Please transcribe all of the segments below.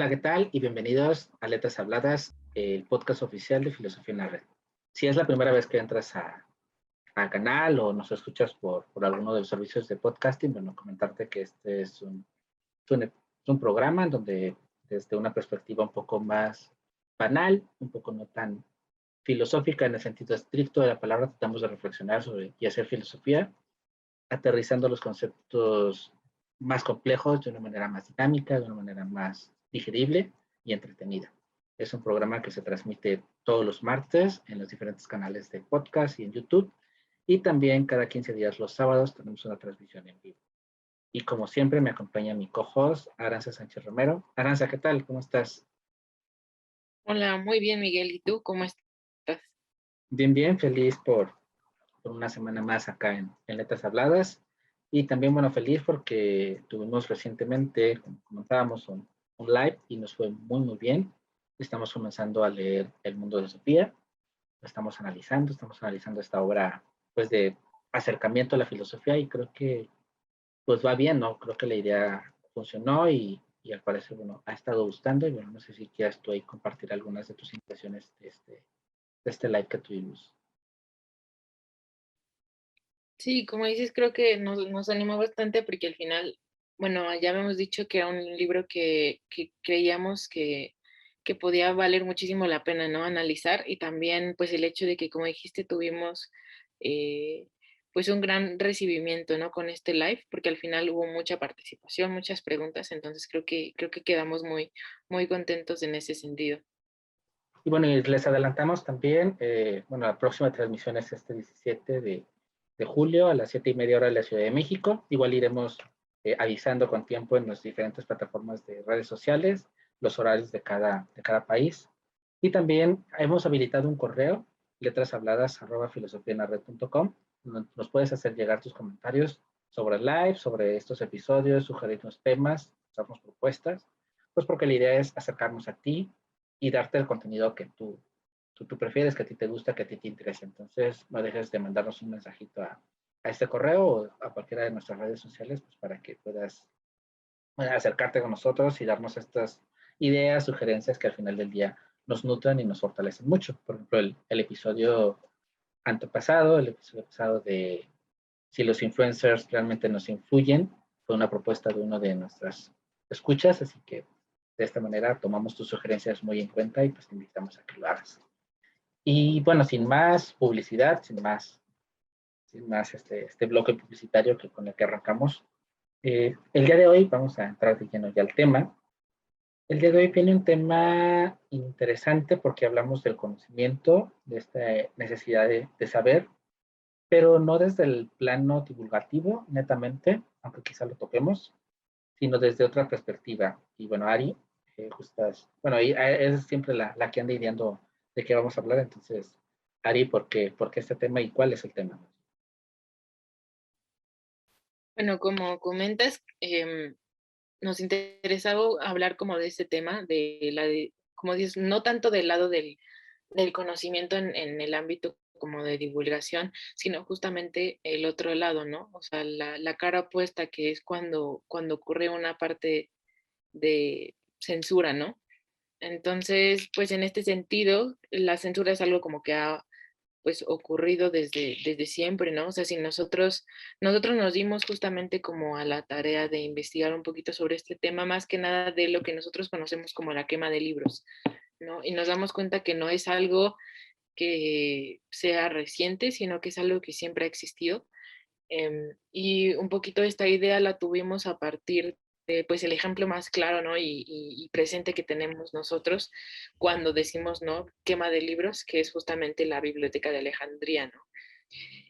Hola, ¿qué tal? Y bienvenidos a Letras Habladas, el podcast oficial de Filosofía en la Red. Si es la primera vez que entras al canal o nos escuchas por alguno de los servicios de podcasting, bueno, comentarte que este es un programa en donde desde una perspectiva un poco más banal, un poco no tan filosófica en el sentido estricto de la palabra, tratamos de reflexionar sobre y hacer filosofía, aterrizando los conceptos más complejos de una manera más dinámica, de una manera más digerible y entretenida. Es un programa que se transmite todos los martes en los diferentes canales de podcast y en YouTube. Y también cada 15 días los sábados tenemos una transmisión en vivo. Y como siempre me acompaña mi co-host, Aranza Sánchez Romero. Aranza, ¿qué tal? ¿Cómo estás? Hola, muy bien, Miguel. ¿Y tú cómo estás? Bien, bien, feliz por una semana más acá en Letras Habladas. Y también, bueno, feliz porque tuvimos recientemente, como comentábamos, un live y nos fue muy, muy bien. Estamos comenzando a leer El mundo de Sofía. Estamos analizando esta obra, pues, de acercamiento a la filosofía y creo que, pues, va bien, ¿no? Creo que la idea funcionó y al parecer, bueno, ha estado gustando y, bueno, no sé si quieras tú ahí compartir algunas de tus impresiones de este live que tuvimos. Sí, como dices, creo que nos animó bastante porque al final, bueno, ya habíamos dicho que era un libro que creíamos que podía valer muchísimo la pena, ¿no? Analizar y también, pues, el hecho de que, como dijiste, tuvimos, eh, pues, un gran recibimiento, ¿no? Con este live, porque al final hubo mucha participación, muchas preguntas, entonces creo que quedamos muy contentos en ese sentido. Y bueno, y les adelantamos también, bueno, la próxima transmisión es este 17 de julio a las 7:30 hora de la Ciudad de México. Igual iremos avisando con tiempo en las diferentes plataformas de redes sociales, los horarios de cada país. Y también hemos habilitado un correo, letrashabladas@filosofianared.com, donde nos puedes hacer llegar tus comentarios sobre el live, sobre estos episodios, sugerirnos temas, darnos propuestas, pues porque la idea es acercarnos a ti y darte el contenido que tú prefieres, que a ti te gusta, que a ti te interesa. Entonces, no dejes de mandarnos un mensajito a este correo o a cualquiera de nuestras redes sociales, pues para que puedas acercarte con nosotros y darnos estas ideas, sugerencias que al final del día nos nutran y nos fortalecen mucho. Por ejemplo, el episodio antepasado, el episodio pasado de si los influencers realmente nos influyen, fue una propuesta de uno de nuestras escuchas, así que de esta manera tomamos tus sugerencias muy en cuenta y pues te invitamos a que lo hagas. Y bueno, sin más publicidad, sin más este bloque publicitario con el que arrancamos, el día de hoy vamos a entrar de lleno ya al tema. El día de hoy viene un tema interesante porque hablamos del conocimiento, de esta necesidad de saber, pero no desde el plano divulgativo, netamente, aunque quizá lo toquemos, sino desde otra perspectiva. Y bueno, Ari, bueno, es siempre la que anda ideando de qué vamos a hablar, entonces, Ari, ¿por qué este tema y cuál es el tema? Bueno, como comentas, nos interesaba hablar como de este tema, como dices, no tanto del lado del conocimiento en el ámbito como de divulgación, sino justamente el otro lado, ¿no? O sea, la cara opuesta, que es cuando ocurre una parte de censura, ¿no? Entonces, pues en este sentido, la censura es algo como que ha pues ocurrido desde siempre, ¿no? O sea, si nosotros nos dimos justamente como a la tarea de investigar un poquito sobre este tema, más que nada de lo que nosotros conocemos como la quema de libros, ¿no? Y nos damos cuenta que no es algo que sea reciente, sino que es algo que siempre ha existido. Y un poquito esta idea la tuvimos a partir de, pues, el ejemplo más claro, ¿no? Y presente que tenemos nosotros cuando decimos, ¿no? Quema de libros, que es justamente la Biblioteca de Alejandría, ¿no?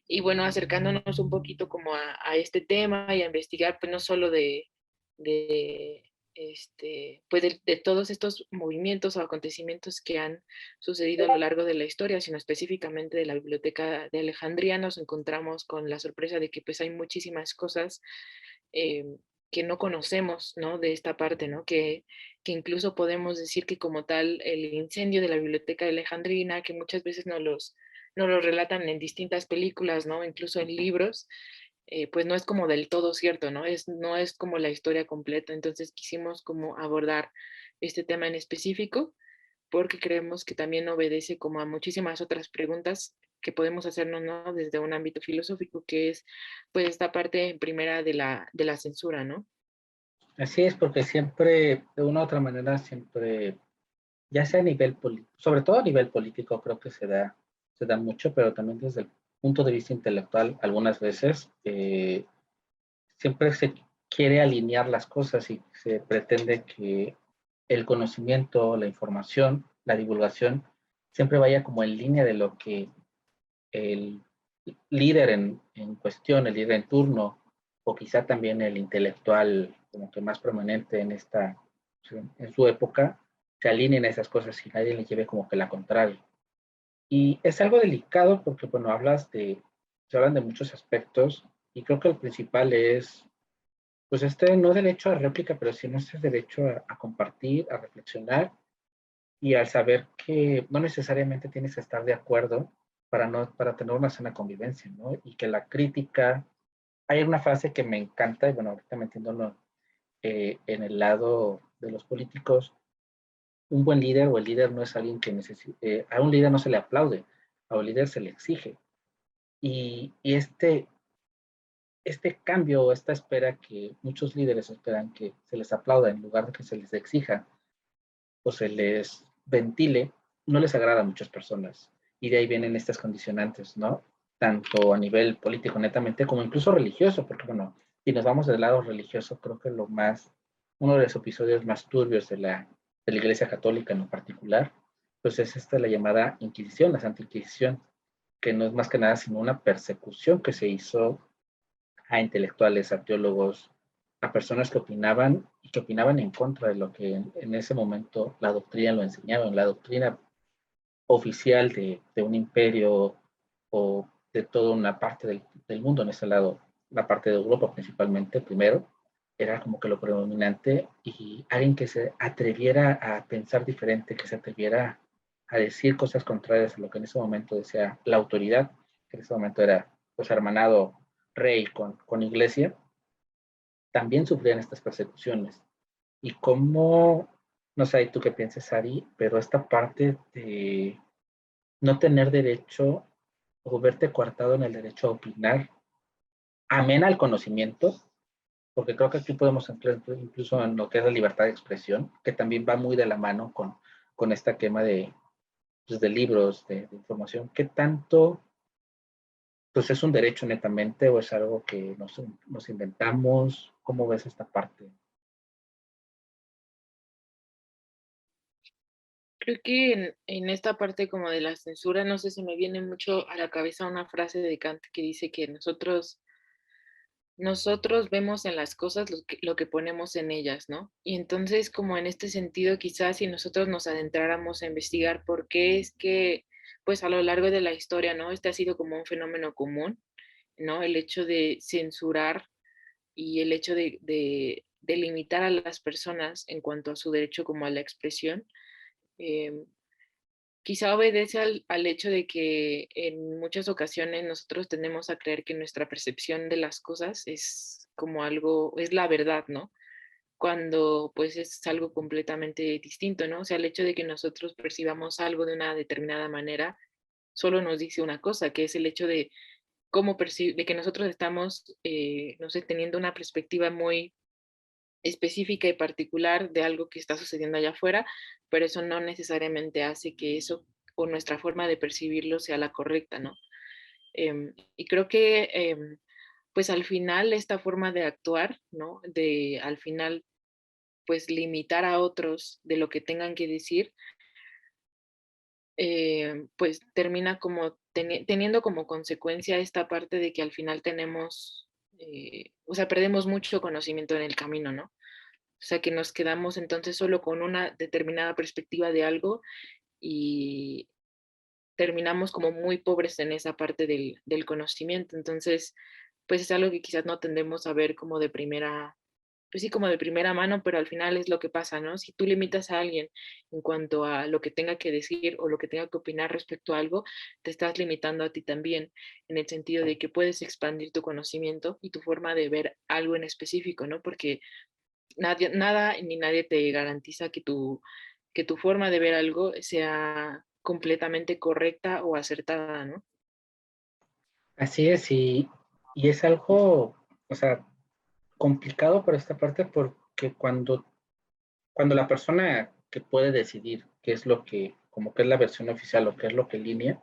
Y bueno, acercándonos un poquito como a este tema y a investigar, pues no solo de pues de todos estos movimientos o acontecimientos que han sucedido a lo largo de la historia, sino específicamente de la Biblioteca de Alejandría, nos encontramos con la sorpresa de que pues hay muchísimas cosas eh, que no conocemos, ¿no? De esta parte, ¿no? Que incluso podemos decir que como tal el incendio de la Biblioteca de Alejandrina, que muchas veces nos lo relatan en distintas películas, ¿no? Incluso en libros, pues no es como del todo cierto, ¿no? No es como la historia completa. Entonces quisimos como abordar este tema en específico, porque creemos que también obedece como a muchísimas otras preguntas que podemos hacernos, ¿no? Desde un ámbito filosófico, que es pues esta parte en primera de la censura, ¿no? Así es, porque siempre, de una u otra manera, siempre, ya sea a nivel político, sobre todo a nivel político, creo que se da mucho, pero también desde el punto de vista intelectual, algunas veces, siempre se quiere alinear las cosas y se pretende que el conocimiento, la información, la divulgación, siempre vaya como en línea de lo que el líder en cuestión, el líder en turno, o quizá también el intelectual como que más prominente en en su época, se alineen a esas cosas y nadie le lleve como que la contraria. Y es algo delicado porque, bueno, se hablan de muchos aspectos y creo que el principal es, pues este no derecho a réplica, pero sí este derecho a compartir, a reflexionar y al saber que no necesariamente tienes que estar de acuerdo para tener una sana convivencia, ¿no? Y que la crítica, hay una frase que me encanta, y bueno, ahorita metiéndolo en el lado de los políticos, un buen líder o el líder no es alguien que necesita, a un líder no se le aplaude, a un líder se le exige. Y este cambio, esta espera que muchos líderes esperan que se les aplauda en lugar de que se les exija o se les ventile, no les agrada a muchas personas. Y de ahí vienen estas condicionantes, ¿no? Tanto a nivel político netamente como incluso religioso, porque bueno, si nos vamos del lado religioso, creo que uno de los episodios más turbios de la Iglesia Católica en lo particular, pues es esta la llamada Inquisición, la Santa Inquisición, que no es más que nada sino una persecución que se hizo a intelectuales, a teólogos, a personas que opinaban y que opinaban en contra de lo que en ese momento la doctrina lo enseñaba, la doctrina oficial de un imperio o de toda una parte del mundo, en ese lado, la parte de Europa principalmente, primero, era como que lo predominante y alguien que se atreviera a pensar diferente, que se atreviera a decir cosas contrarias a lo que en ese momento decía la autoridad, que en ese momento era pues hermanado rey con iglesia, también sufrían estas persecuciones. Y cómo, no sé tú qué piensas, Ari, pero esta parte de no tener derecho o verte coartado en el derecho a opinar, amén al conocimiento, porque creo que aquí podemos entrar incluso en lo que es la libertad de expresión, que también va muy de la mano con esta quema pues, de libros, de información. ¿Qué tanto pues, es un derecho netamente o es algo que nos inventamos? ¿Cómo ves esta parte? Creo que en esta parte como de la censura, no sé, se me viene mucho a la cabeza una frase de Kant que dice que nosotros vemos en las cosas lo que ponemos en ellas, ¿no? Y entonces, como en este sentido, quizás si nosotros nos adentráramos a investigar por qué es que, pues a lo largo de la historia, ¿no? Este ha sido como un fenómeno común, ¿no? El hecho de censurar y el hecho de limitar a las personas en cuanto a su derecho como a la expresión. em, Quizá obedece al hecho de que en muchas ocasiones nosotros tendemos a creer que nuestra percepción de las cosas es como algo, es la verdad, ¿no? Cuando pues es algo completamente distinto, ¿no? O sea, el hecho de que nosotros percibamos algo de una determinada manera solo nos dice una cosa, que es el hecho de de que nosotros estamos, no sé, teniendo una perspectiva muy específica y particular de algo que está sucediendo allá afuera, pero eso no necesariamente hace que eso o nuestra forma de percibirlo sea la correcta, ¿no? Y creo que, pues al final esta forma de actuar, ¿no? De al final, pues limitar a otros de lo que tengan que decir, pues termina como teniendo como consecuencia esta parte de que al final tenemos, o sea, perdemos mucho conocimiento en el camino, ¿no? O sea, que nos quedamos entonces solo con una determinada perspectiva de algo y terminamos como muy pobres en esa parte del conocimiento. Entonces, pues es algo que quizás no tendemos a ver como de primera, pues sí, como de primera mano, pero al final es lo que pasa, ¿no? Si tú limitas a alguien en cuanto a lo que tenga que decir o lo que tenga que opinar respecto a algo, te estás limitando a ti también, en el sentido de que puedes expandir tu conocimiento y tu forma de ver algo en específico, ¿no? Porque nada ni nadie te garantiza que tu forma de ver algo sea completamente correcta o acertada, ¿no? Así es, y es algo, o sea, complicado por esta parte porque cuando la persona que puede decidir qué es lo que, como que es la versión oficial o qué es lo que línea,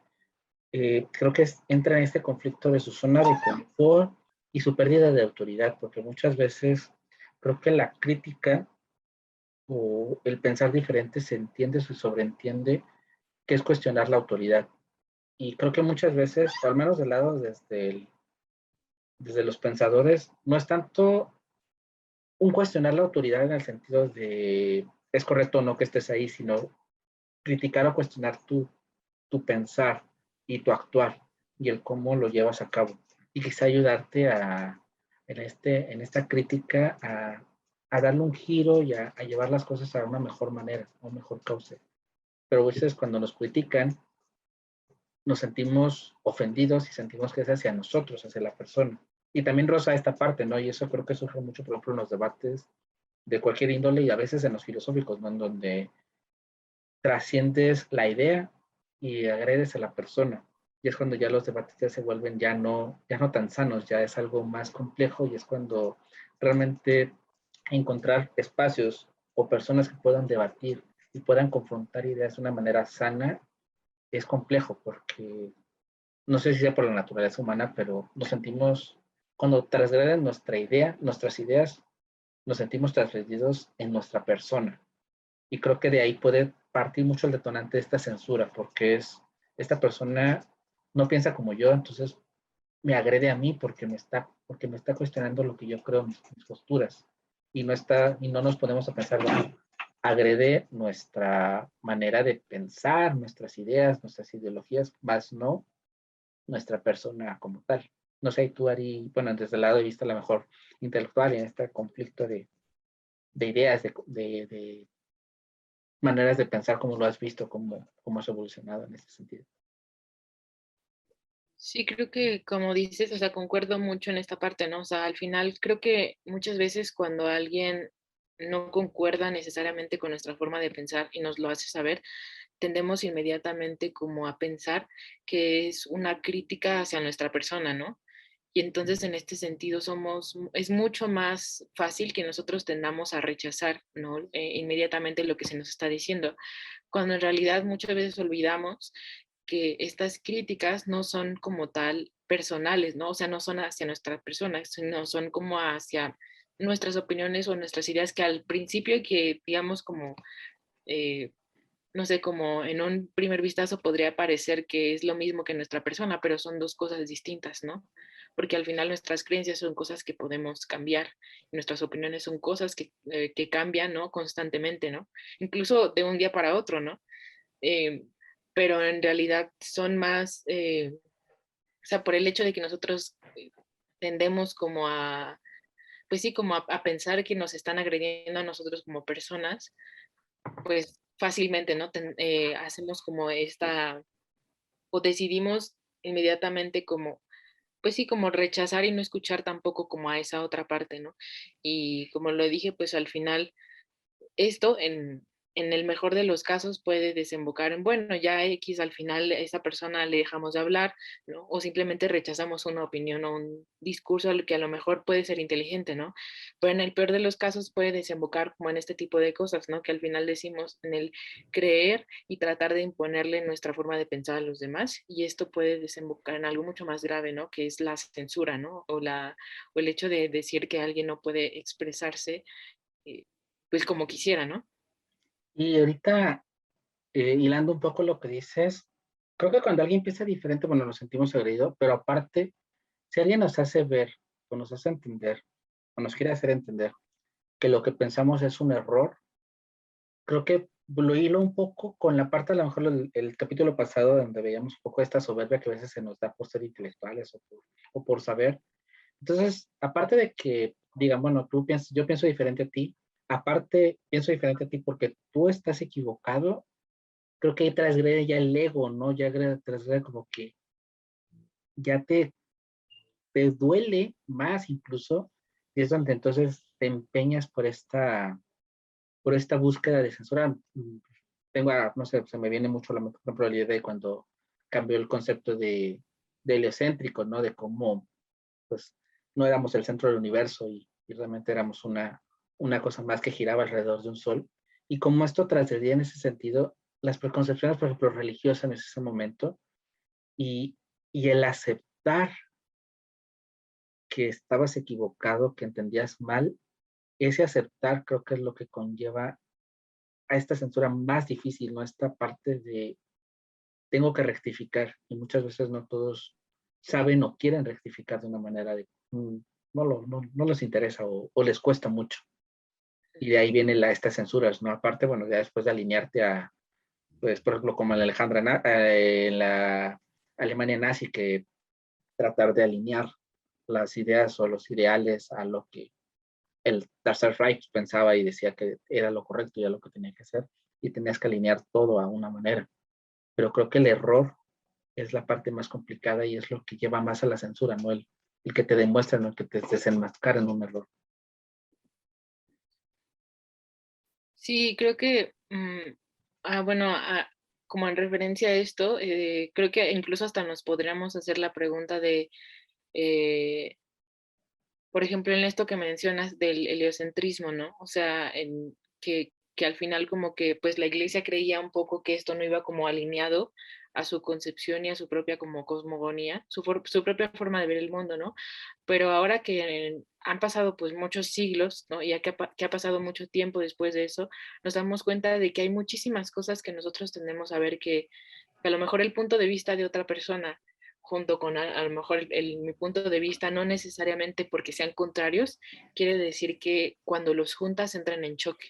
creo que entra en este conflicto de su zona de confort y su pérdida de autoridad, porque muchas veces creo que la crítica o el pensar diferente se entiende, se sobreentiende que es cuestionar la autoridad. Y creo que muchas veces, o al menos del lado desde los pensadores, no es tanto un cuestionar la autoridad en el sentido de es correcto o no que estés ahí, sino criticar o cuestionar tu pensar y tu actuar y el cómo lo llevas a cabo. Y quizá ayudarte en esta crítica a darle un giro y a llevar las cosas a una mejor manera, a un mejor cauce. Pero a veces cuando nos critican, nos sentimos ofendidos y sentimos que es hacia nosotros, hacia la persona. Y también roza esta parte, ¿no? Y eso creo que surge mucho, por ejemplo, en los debates de cualquier índole y a veces en los filosóficos, ¿no? En donde trasciendes la idea y agredes a la persona. Y es cuando ya los debates ya se vuelven ya no tan sanos, ya es algo más complejo y es cuando realmente encontrar espacios o personas que puedan debatir y puedan confrontar ideas de una manera sana es complejo porque no sé si sea por la naturaleza humana, pero nos sentimos, cuando transgreden nuestra idea, nuestras ideas, nos sentimos transgredidos en nuestra persona. Y creo que de ahí puede partir mucho el detonante de esta censura, porque esta persona no piensa como yo, entonces me agrede a mí porque me está cuestionando lo que yo creo, mis posturas. Y no nos ponemos a pensar, bueno, agrede nuestra manera de pensar, nuestras ideas, nuestras ideologías, más no nuestra persona como tal. No sé, tú, Ari, bueno, desde el lado de vista a lo mejor intelectual en este conflicto de ideas, de maneras de pensar, cómo lo has visto, cómo has evolucionado en ese sentido. Sí, creo que como dices, o sea, concuerdo mucho en esta parte, ¿no? O sea, al final creo que muchas veces cuando alguien no concuerda necesariamente con nuestra forma de pensar y nos lo hace saber, tendemos inmediatamente como a pensar que es una crítica hacia nuestra persona, ¿no? Y entonces en este sentido es mucho más fácil que nosotros tendamos a rechazar, ¿no? Inmediatamente lo que se nos está diciendo, cuando en realidad muchas veces olvidamos que estas críticas no son como tal personales, ¿no? O sea, no son hacia nuestra persona, sino son como hacia nuestras opiniones o nuestras ideas que al principio que digamos como eh, no sé, como en un primer vistazo podría parecer que es lo mismo que nuestra persona, pero son dos cosas distintas, ¿no? Porque al final nuestras creencias son cosas que podemos cambiar, nuestras opiniones son cosas que cambian, ¿no? Constantemente, ¿no? Incluso de un día para otro, ¿no? Eh, pero en realidad son más, o sea, por el hecho de que nosotros tendemos como a, pues sí, como a pensar que nos están agrediendo a nosotros como personas, pues fácilmente, ¿no? Hacemos como esta, o decidimos inmediatamente como, pues sí, como rechazar y no escuchar tampoco como a esa otra parte, ¿no? Y como lo dije, pues al final esto en el mejor de los casos puede desembocar en, bueno, ya X al final a esa persona le dejamos de hablar, ¿no? O simplemente rechazamos una opinión o un discurso que a lo mejor puede ser inteligente, ¿no? Pero en el peor de los casos puede desembocar como en este tipo de cosas, ¿no? Que al final decimos en el creer y tratar de imponerle nuestra forma de pensar a los demás y esto puede desembocar en algo mucho más grave, ¿no? Que es la censura, ¿no? O el hecho de decir que alguien no puede expresarse eh, pues como quisiera, ¿no? Y ahorita, hilando un poco lo que dices, creo que cuando alguien piensa diferente, bueno, nos sentimos agredidos, pero aparte, si alguien nos hace ver o nos hace entender o nos quiere hacer entender que lo que pensamos es un error, creo que lo hilo un poco con la parte, a lo mejor el capítulo pasado, donde veíamos un poco esta soberbia que a veces se nos da por ser intelectuales o por saber. Entonces, aparte de que digan, bueno, yo pienso diferente a ti, aparte pienso diferente a ti porque tú estás equivocado, creo que ahí transgrede ya el ego, ¿no? Ya transgrede como que ya te duele más incluso, y es donde entonces te empeñas por esta búsqueda de censura. No sé, se me viene mucho a la mente, por ejemplo, la idea de cuando cambió el concepto de heliocéntrico, ¿no? De cómo, pues, no éramos el centro del universo y realmente éramos una cosa más que giraba alrededor de un sol. Y cómo esto trascendía en ese sentido las preconcepciones, por ejemplo, religiosas en ese momento y, y el aceptar que estabas equivocado, que entendías mal, ese aceptar creo que es lo que conlleva a esta censura más difícil, ¿no? Esta parte de tengo que rectificar y muchas veces no todos saben o quieren rectificar de una manera de no les interesa o les cuesta mucho. Y de ahí viene estas censuras, ¿no? Aparte, bueno, ya después de alinearte a, pues, por ejemplo, como en en la Alemania nazi, que tratar de alinear las ideas o los ideales a lo que el Tercer Reich pensaba y decía que era lo correcto y era lo que tenía que hacer, y tenías que alinear todo a una manera. Pero creo que el error es la parte más complicada y es lo que lleva más a la censura, ¿no? El que te demuestren, ¿no? El que te desenmascaren un error. Sí, creo que, bueno, como en referencia a esto, creo que incluso hasta nos podríamos hacer la pregunta de, eh, por ejemplo, en esto que mencionas del heliocentrismo, ¿no? O sea, que al final como que pues la iglesia creía un poco que esto no iba como alineado a su concepción y a su propia como cosmogonía, su propia forma de ver el mundo, ¿no? Pero ahora que han pasado pues muchos siglos, ¿no? Y ya que ha pasado mucho tiempo después de eso, nos damos cuenta de que hay muchísimas cosas que nosotros tenemos a ver que a lo mejor el punto de vista de otra persona junto con a lo mejor mi punto de vista, no necesariamente porque sean contrarios, quiere decir que cuando los juntas entran en choque,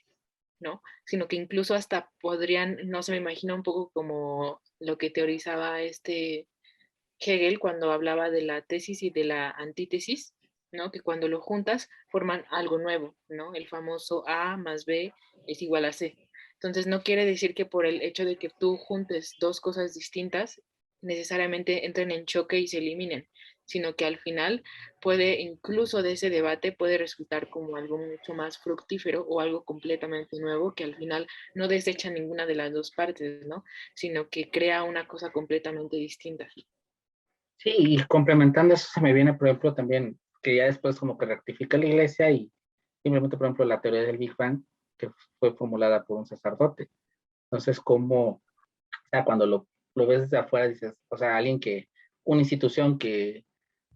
¿no? Sino que incluso hasta podrían, no se me imagina un poco como lo que teorizaba Hegel cuando hablaba de la tesis y de la antítesis, ¿no? Que cuando lo juntas forman algo nuevo, ¿no? El famoso A más B es igual a C. Entonces no quiere decir que por el hecho de que tú juntes dos cosas distintas necesariamente entren en choque y se eliminen, sino que al final puede, incluso de ese debate, puede resultar como algo mucho más fructífero o algo completamente nuevo que al final no desecha ninguna de las dos partes, ¿no? Sino que crea una cosa completamente distinta. Sí, y complementando eso se me viene, por ejemplo, también que ya después como que rectifica la iglesia y simplemente, por ejemplo, la teoría del Big Bang, que fue formulada por un sacerdote. Entonces, como, o sea, cuando lo ves desde afuera, dices, o sea, una institución que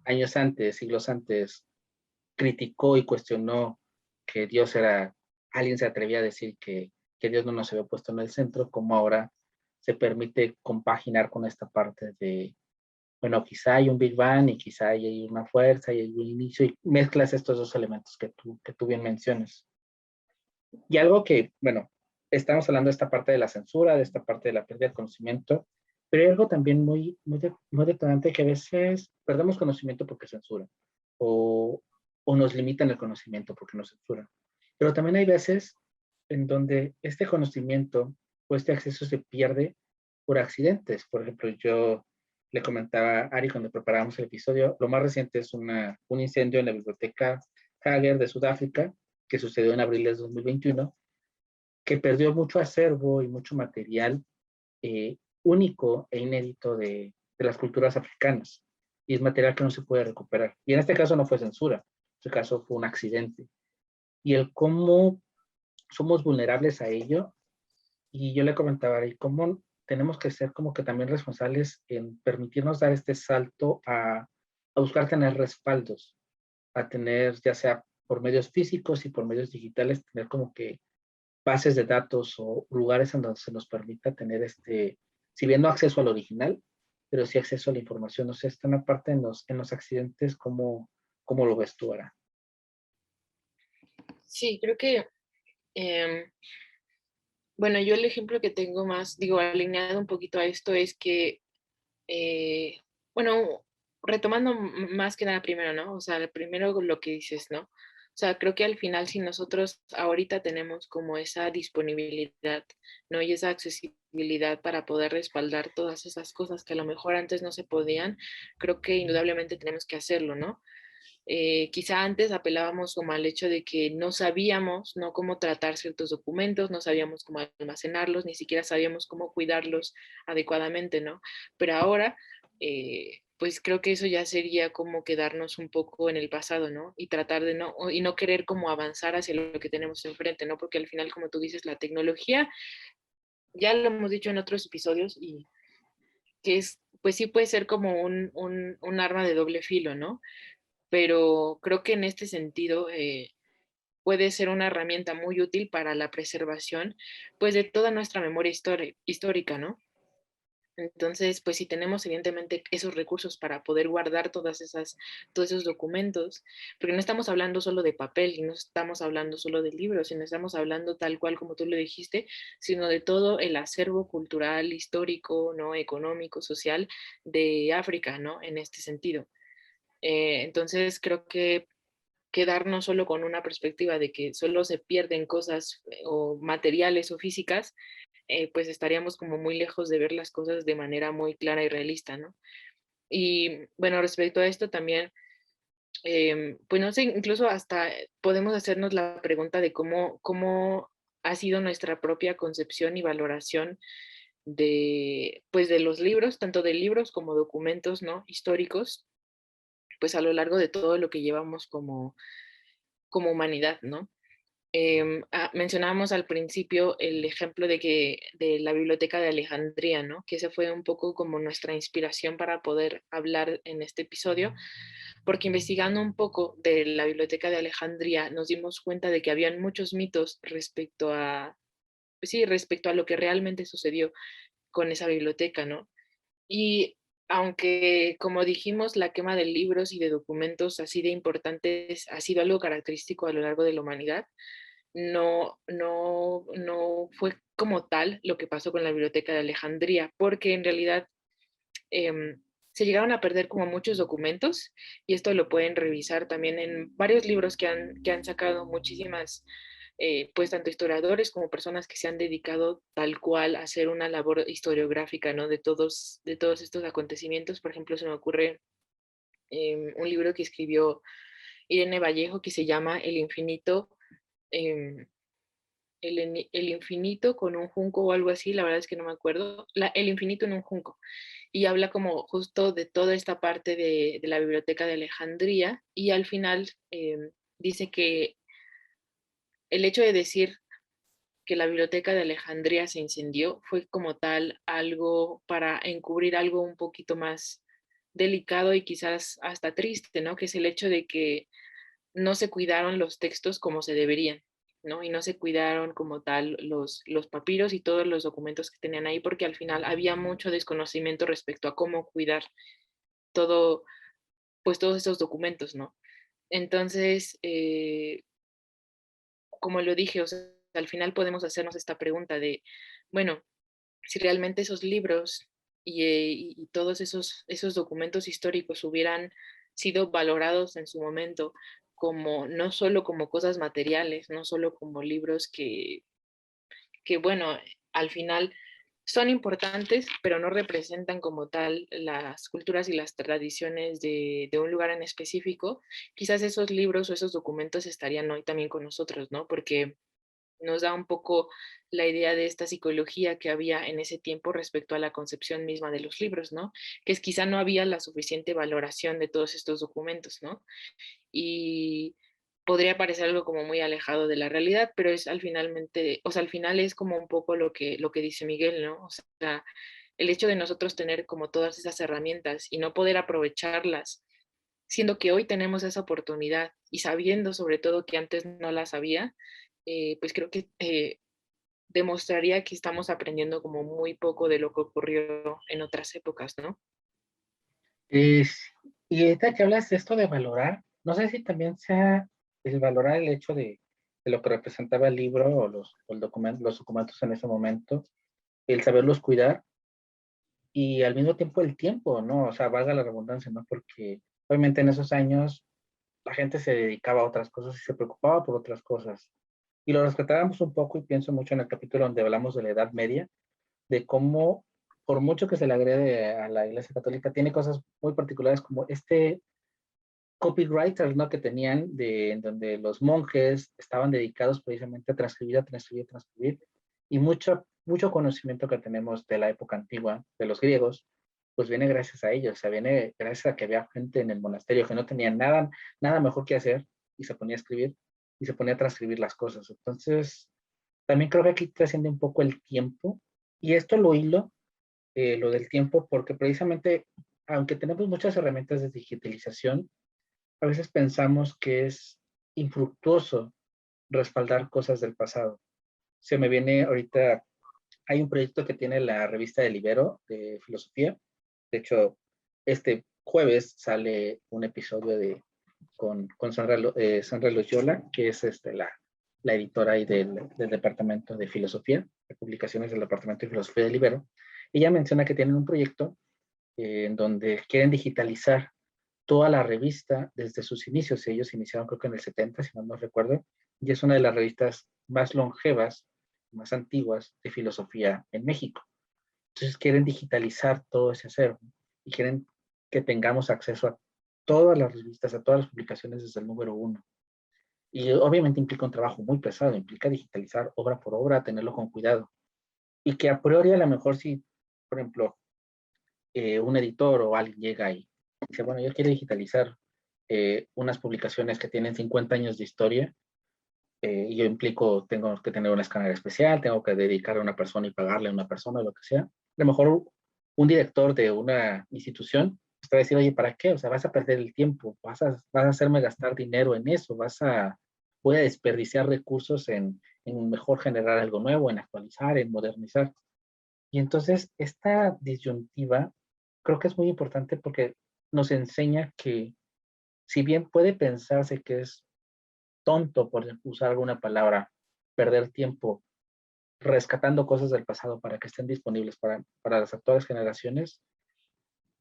años antes, siglos antes, criticó y cuestionó que Dios era, alguien se atrevía a decir que Dios no nos había puesto en el centro, como ahora se permite compaginar con esta parte de, bueno, quizá hay un Big Bang y quizá hay una fuerza y hay un inicio y mezclas estos dos elementos que tú bien mencionas. Y algo que, bueno, estamos hablando de esta parte de la censura, de esta parte de la pérdida de conocimiento, pero hay algo también muy detonante que a veces perdemos conocimiento porque censura o, o nos limitan el conocimiento porque nos censuran. Pero también hay veces en donde este conocimiento o este acceso se pierde por accidentes. Por ejemplo, yo le comentaba a Ari cuando preparábamos el episodio, lo más reciente es un incendio en la biblioteca Hager de Sudáfrica, que sucedió en abril de 2021, que perdió mucho acervo y mucho material único e inédito de las culturas africanas. Y es material que no se puede recuperar. Y en este caso no fue censura, en este caso fue un accidente. Y el cómo somos vulnerables a ello, y yo le comentaba, y cómo tenemos que ser como que también responsables en permitirnos dar este salto a buscar tener respaldos, a tener ya sea por medios físicos y por medios digitales, tener como que bases de datos o lugares en donde se nos permita tener si bien no acceso al original, pero sí acceso a la información. O sea, está una parte en los accidentes, ¿cómo lo ves tú ahora? Sí, creo que bueno, yo el ejemplo que tengo más, digo, alineado un poquito a esto es que, eh, bueno, retomando más que nada primero, ¿no? O sea, primero lo que dices, ¿no? O sea, creo que al final si nosotros ahorita tenemos como esa disponibilidad, ¿no? Y esa accesibilidad para poder respaldar todas esas cosas que a lo mejor antes no se podían, creo que indudablemente tenemos que hacerlo, ¿no? Quizá antes apelábamos como al hecho de que no sabíamos, ¿no?, cómo tratar ciertos documentos, no sabíamos cómo almacenarlos, ni siquiera sabíamos cómo cuidarlos adecuadamente, ¿no? Pero ahora, pues creo que eso ya sería como quedarnos un poco en el pasado, ¿no? Y tratar de y no querer como avanzar hacia lo que tenemos enfrente, ¿no? Porque al final, como tú dices, la tecnología, ya lo hemos dicho en otros episodios, y que es, pues sí puede ser como un arma de doble filo, ¿no? Pero creo que en este sentido puede ser una herramienta muy útil para la preservación, pues, de toda nuestra memoria histórica, ¿no? Entonces, pues, si tenemos evidentemente esos recursos para poder guardar todos esos documentos, porque no estamos hablando solo de papel, y no estamos hablando solo de libros, sino estamos hablando tal cual como tú lo dijiste, sino de todo el acervo cultural, histórico, ¿no?, económico, social de África, ¿no?, en este sentido. Entonces, creo que quedarnos solo con una perspectiva de que solo se pierden cosas o materiales o físicas, pues estaríamos como muy lejos de ver las cosas de manera muy clara y realista, ¿no? Y bueno, respecto a esto también, pues no sé, incluso hasta podemos hacernos la pregunta de cómo ha sido nuestra propia concepción y valoración de, pues, de los libros, tanto de libros como documentos, ¿no?, históricos, pues a lo largo de todo lo que llevamos como humanidad, ¿no? Mencionábamos al principio el ejemplo de la Biblioteca de Alejandría, ¿no? Que ese fue un poco como nuestra inspiración para poder hablar en este episodio, porque investigando un poco de la Biblioteca de Alejandría nos dimos cuenta de que habían muchos mitos respecto a, pues sí, respecto a lo que realmente sucedió con esa biblioteca, ¿no? Y aunque, como dijimos, la quema de libros y de documentos así de importantes ha sido algo característico a lo largo de la humanidad, no fue como tal lo que pasó con la Biblioteca de Alejandría, porque en realidad se llegaron a perder como muchos documentos, y esto lo pueden revisar también en varios libros que han sacado muchísimas, pues tanto historiadores como personas que se han dedicado tal cual a hacer una labor historiográfica, ¿no?, de todos estos acontecimientos. Por ejemplo, se me ocurre un libro que escribió Irene Vallejo que se llama El infinito, em, el infinito con un junco o algo así, la verdad es que no me acuerdo, el infinito en un junco, y habla como justo de toda esta parte de la biblioteca de Alejandría, y al final dice que el hecho de decir que la biblioteca de Alejandría se incendió fue como tal algo para encubrir algo un poquito más delicado y quizás hasta triste, ¿no? Que es el hecho de que no se cuidaron los textos como se deberían, ¿no? Y no se cuidaron como tal los papiros y todos los documentos que tenían ahí, porque al final había mucho desconocimiento respecto a cómo cuidar todo, pues todos esos documentos, ¿no? Entonces, como lo dije, o sea, al final podemos hacernos esta pregunta de, bueno, si realmente esos libros y todos esos documentos históricos hubieran sido valorados en su momento como no solo como cosas materiales, no solo como libros que bueno, al final son importantes, pero no representan como tal las culturas y las tradiciones de un lugar en específico, quizás esos libros o esos documentos estarían hoy también con nosotros, ¿no? Porque nos da un poco la idea de esta psicología que había en ese tiempo respecto a la concepción misma de los libros, ¿no? Que es quizá no había la suficiente valoración de todos estos documentos, ¿no? Y podría parecer algo como muy alejado de la realidad, pero es o sea, al final es como un poco lo que dice Miguel, ¿no? O sea, el hecho de nosotros tener como todas esas herramientas y no poder aprovecharlas, siendo que hoy tenemos esa oportunidad y sabiendo sobre todo que antes no las había, pues creo que demostraría que estamos aprendiendo como muy poco de lo que ocurrió en otras épocas, ¿no? Es- y ahorita que hablas de esto de valorar, no sé si también sea el valorar el hecho de lo que representaba el libro o los documentos en ese momento, el saberlos cuidar y al mismo tiempo el tiempo, ¿no? O sea, valga la redundancia, ¿no? Porque obviamente en esos años la gente se dedicaba a otras cosas y se preocupaba por otras cosas. Y lo rescatábamos un poco y pienso mucho en el capítulo donde hablamos de la Edad Media, de cómo, por mucho que se le agrede a la Iglesia Católica, tiene cosas muy particulares como copywriters, ¿no? Que tenían, en donde los monjes estaban dedicados precisamente a transcribir, a transcribir, a transcribir, y mucho conocimiento que tenemos de la época antigua, de los griegos, pues viene gracias a ellos, o sea, viene gracias a que había gente en el monasterio que no tenía nada mejor que hacer, y se ponía a escribir, y se ponía a transcribir las cosas. Entonces, también creo que aquí trasciende un poco el tiempo, y esto lo hilo, lo del tiempo, porque precisamente, aunque tenemos muchas herramientas de digitalización, a veces pensamos que es infructuoso respaldar cosas del pasado. Se me viene ahorita, hay un proyecto que tiene la revista de Libero de filosofía. De hecho, este jueves sale un episodio con Sandra Loyola, que es la editora ahí del Departamento de Filosofía, de publicaciones del Departamento de Filosofía de Libero. Ella menciona que tienen un proyecto en donde quieren digitalizar toda la revista desde sus inicios. Ellos iniciaron creo que en el 70, si mal no recuerdo, y es una de las revistas más longevas, más antiguas de filosofía en México. Entonces quieren digitalizar todo ese acervo y quieren que tengamos acceso a todas las revistas, a todas las publicaciones desde el número uno. Y obviamente implica un trabajo muy pesado, implica digitalizar obra por obra, tenerlo con cuidado. Y que a priori a lo mejor si, por ejemplo, un editor o alguien llega y dice, bueno, yo quiero digitalizar unas publicaciones que tienen 50 años de historia, y yo implico, tengo que tener un escáner especial, tengo que dedicar a una persona y pagarle a una persona, lo que sea. A lo mejor un director de una institución te va a decir, oye, ¿para qué? O sea, vas a perder el tiempo, vas a hacerme gastar dinero en eso, voy a desperdiciar recursos en mejor generar algo nuevo, en actualizar, en modernizar. Y entonces esta disyuntiva creo que es muy importante porque nos enseña que si bien puede pensarse que es tonto, por usar alguna palabra, perder tiempo rescatando cosas del pasado para que estén disponibles para las actuales generaciones,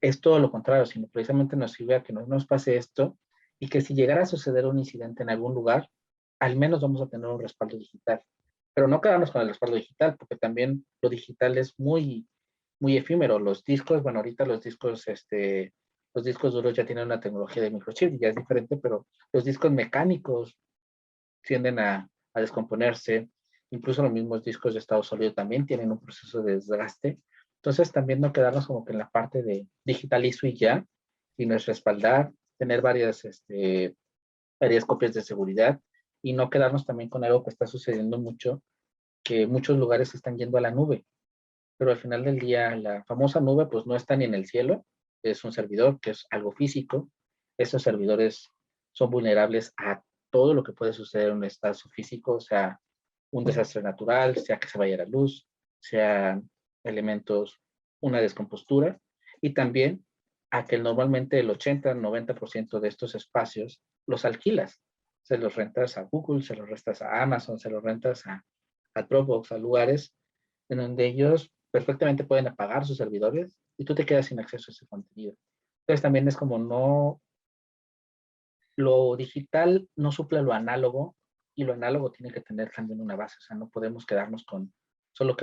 es todo lo contrario, sino precisamente nos sirve a que no nos pase esto y que si llegara a suceder un incidente en algún lugar, al menos vamos a tener un respaldo digital. Pero no quedarnos con el respaldo digital, porque también lo digital es muy efímero. Los discos, bueno, ahorita los discos duros ya tienen una tecnología de microchip y ya es diferente, pero los discos mecánicos tienden a descomponerse. Incluso los mismos discos de estado sólido también tienen un proceso de desgaste. Entonces, también no quedarnos como que en la parte de digitalizo y ya, sino es respaldar, tener varias copias de seguridad y no quedarnos también con algo que está sucediendo mucho, que muchos lugares están yendo a la nube, pero al final del día la famosa nube pues no está ni en el cielo, es un servidor que es algo físico. Esos servidores son vulnerables a todo lo que puede suceder en un estado físico, sea un desastre natural, sea que se vaya la luz, sean elementos, una descompostura, y también a que normalmente el 80-90% de estos espacios los alquilas. Se los rentas a Google, se los rentas a Amazon, se los rentas a Dropbox, a lugares en donde ellos perfectamente pueden apagar sus servidores y tú te quedas sin acceso a ese contenido. Entonces también es como no, lo digital no suple lo análogo y lo análogo tiene que tener también una base, o sea, no podemos quedarnos con, solo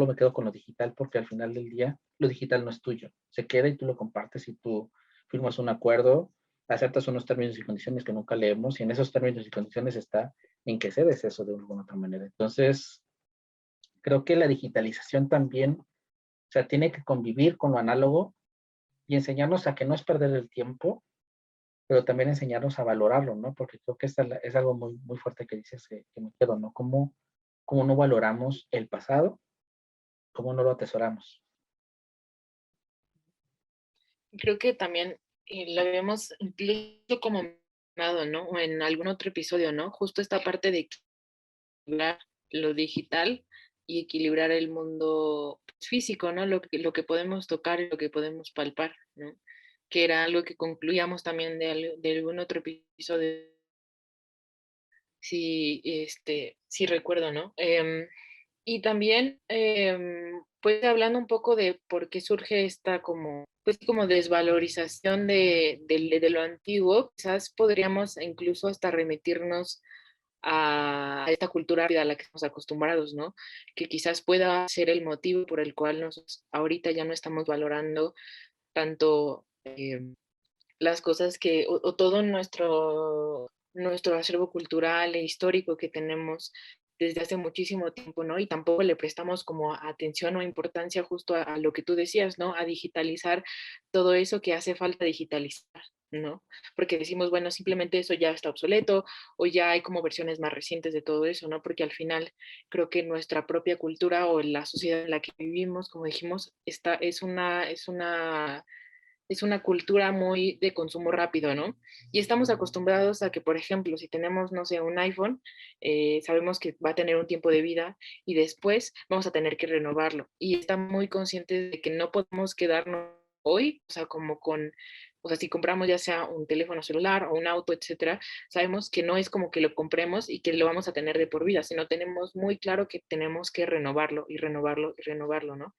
me quedo con lo digital porque al final del día lo digital no es tuyo, se queda y tú lo compartes y tú firmas un acuerdo, aceptas unos términos y condiciones que nunca leemos y en esos términos y condiciones está en que cedes eso de alguna otra manera. Entonces, creo que la digitalización también, o sea, tiene que convivir con lo análogo y enseñarnos a que no es perder el tiempo, pero también enseñarnos a valorarlo, ¿no? Porque creo que es algo muy fuerte que dices que me quedo, ¿no? ¿Cómo no valoramos el pasado? ¿Cómo no lo atesoramos? Creo que también lo habíamos incluso como mencionado, ¿no? O en algún otro episodio, ¿no? Justo esta parte de equilibrar lo digital y equilibrar el mundo físico, ¿no? Lo que podemos tocar y lo que podemos palpar, ¿no? Que era algo que concluíamos también de algún otro episodio, si recuerdo, ¿no? Y también, pues hablando un poco de por qué surge esta como desvalorización de lo antiguo, quizás podríamos incluso hasta remitirnos a esta cultura rápida a la que estamos acostumbrados, ¿no? Que quizás pueda ser el motivo por el cual nosotros ahorita ya no estamos valorando tanto las cosas que, o todo nuestro acervo cultural e histórico que tenemos desde hace muchísimo tiempo, ¿no? Y tampoco le prestamos como atención o importancia justo a lo que tú decías, ¿no? A digitalizar todo eso que hace falta digitalizar, ¿no? Porque decimos, bueno, simplemente eso ya está obsoleto o ya hay como versiones más recientes de todo eso, ¿no? Porque al final creo que nuestra propia cultura o la sociedad en la que vivimos, como dijimos, es una cultura muy de consumo rápido, ¿no? Y estamos acostumbrados a que, por ejemplo, si tenemos, no sé, un iPhone, sabemos que va a tener un tiempo de vida y después vamos a tener que renovarlo. Y estamos muy conscientes de que no podemos quedarnos hoy, o sea, o sea, si compramos ya sea un teléfono celular o un auto, etcétera, sabemos que no es como que lo compremos y que lo vamos a tener de por vida, sino tenemos muy claro que tenemos que renovarlo y renovarlo y renovarlo, ¿no?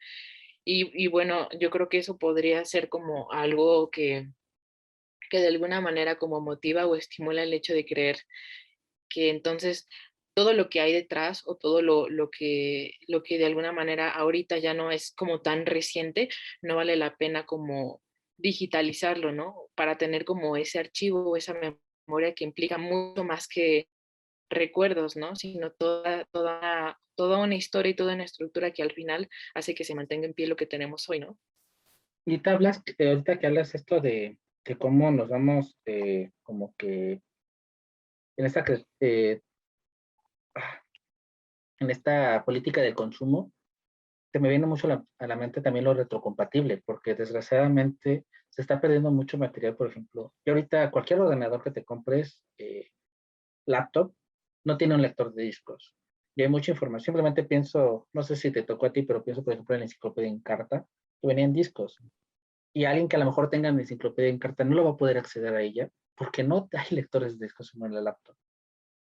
Y bueno, yo creo que eso podría ser como algo que de alguna manera como motiva o estimula el hecho de creer que entonces todo lo que hay detrás o todo lo que de alguna manera ahorita ya no es como tan reciente, no vale la pena como digitalizarlo, ¿no? Para tener como ese archivo o esa memoria que implica mucho más que recuerdos, ¿no? Sino toda una historia y toda una estructura que al final hace que se mantenga en pie lo que tenemos hoy, ¿no? Y te hablas, ahorita que hablas esto de cómo nos vamos como que en esta, ah, en esta política de consumo, se me viene mucho a la mente también lo retrocompatible, porque desgraciadamente se está perdiendo mucho material, por ejemplo, y ahorita cualquier ordenador que te compres, laptop, no tiene un lector de discos. Y hay mucha información, simplemente pienso, no sé si te tocó a ti, pero pienso, por ejemplo, en la enciclopedia en carta, que venían discos. Y alguien que a lo mejor tenga una enciclopedia en carta no lo va a poder acceder a ella porque no hay lectores de discos en la laptop.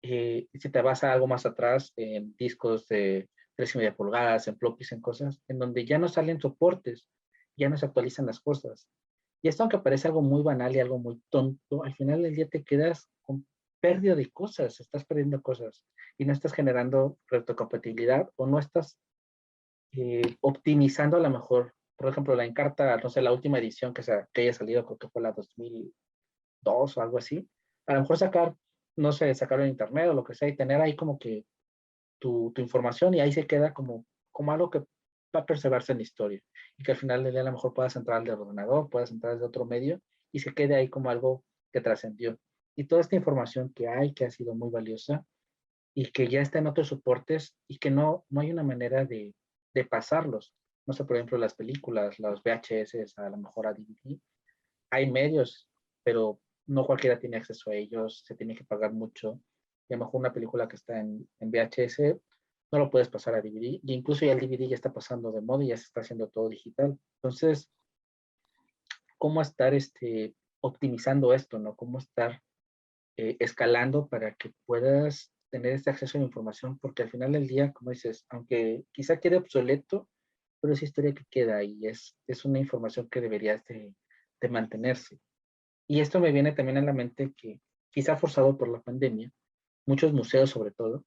Si te vas a algo más atrás, en discos de 3,5 pulgadas, en floppies, en cosas, en donde ya no salen soportes, ya no se actualizan las cosas. Y esto, aunque parece algo muy banal y algo muy tonto, al final del día te quedas con pérdida de cosas, estás perdiendo cosas y no estás generando retrocompatibilidad o no estás optimizando a lo mejor, por ejemplo, la Encarta, no sé, la última edición que haya salido, creo que fue la 2002 o algo así, a lo mejor sacar, no sé, sacarlo en internet o lo que sea y tener ahí como que tu información y ahí se queda como algo que va a preservarse en la historia y que al final del día a lo mejor puedas entrar del ordenador, puedas entrar de otro medio y se quede ahí como algo que trascendió. Y toda esta información que hay, que ha sido muy valiosa y que ya está en otros soportes y que no hay una manera de pasarlos. No sé, por ejemplo, las películas, los VHS, a lo mejor a DVD. Hay medios, pero no cualquiera tiene acceso a ellos, se tiene que pagar mucho. Y a lo mejor una película que está en VHS no lo puedes pasar a DVD. Y incluso ya el DVD ya está pasando de moda y ya se está haciendo todo digital. Entonces, ¿cómo estar optimizando esto, no? ¿Cómo estar escalando para que puedas tener este acceso a la información? Porque al final del día, como dices, aunque quizá quede obsoleto, pero es historia que queda y es una información que debería de mantenerse. Y esto me viene también a la mente que quizá forzado por la pandemia, muchos museos sobre todo,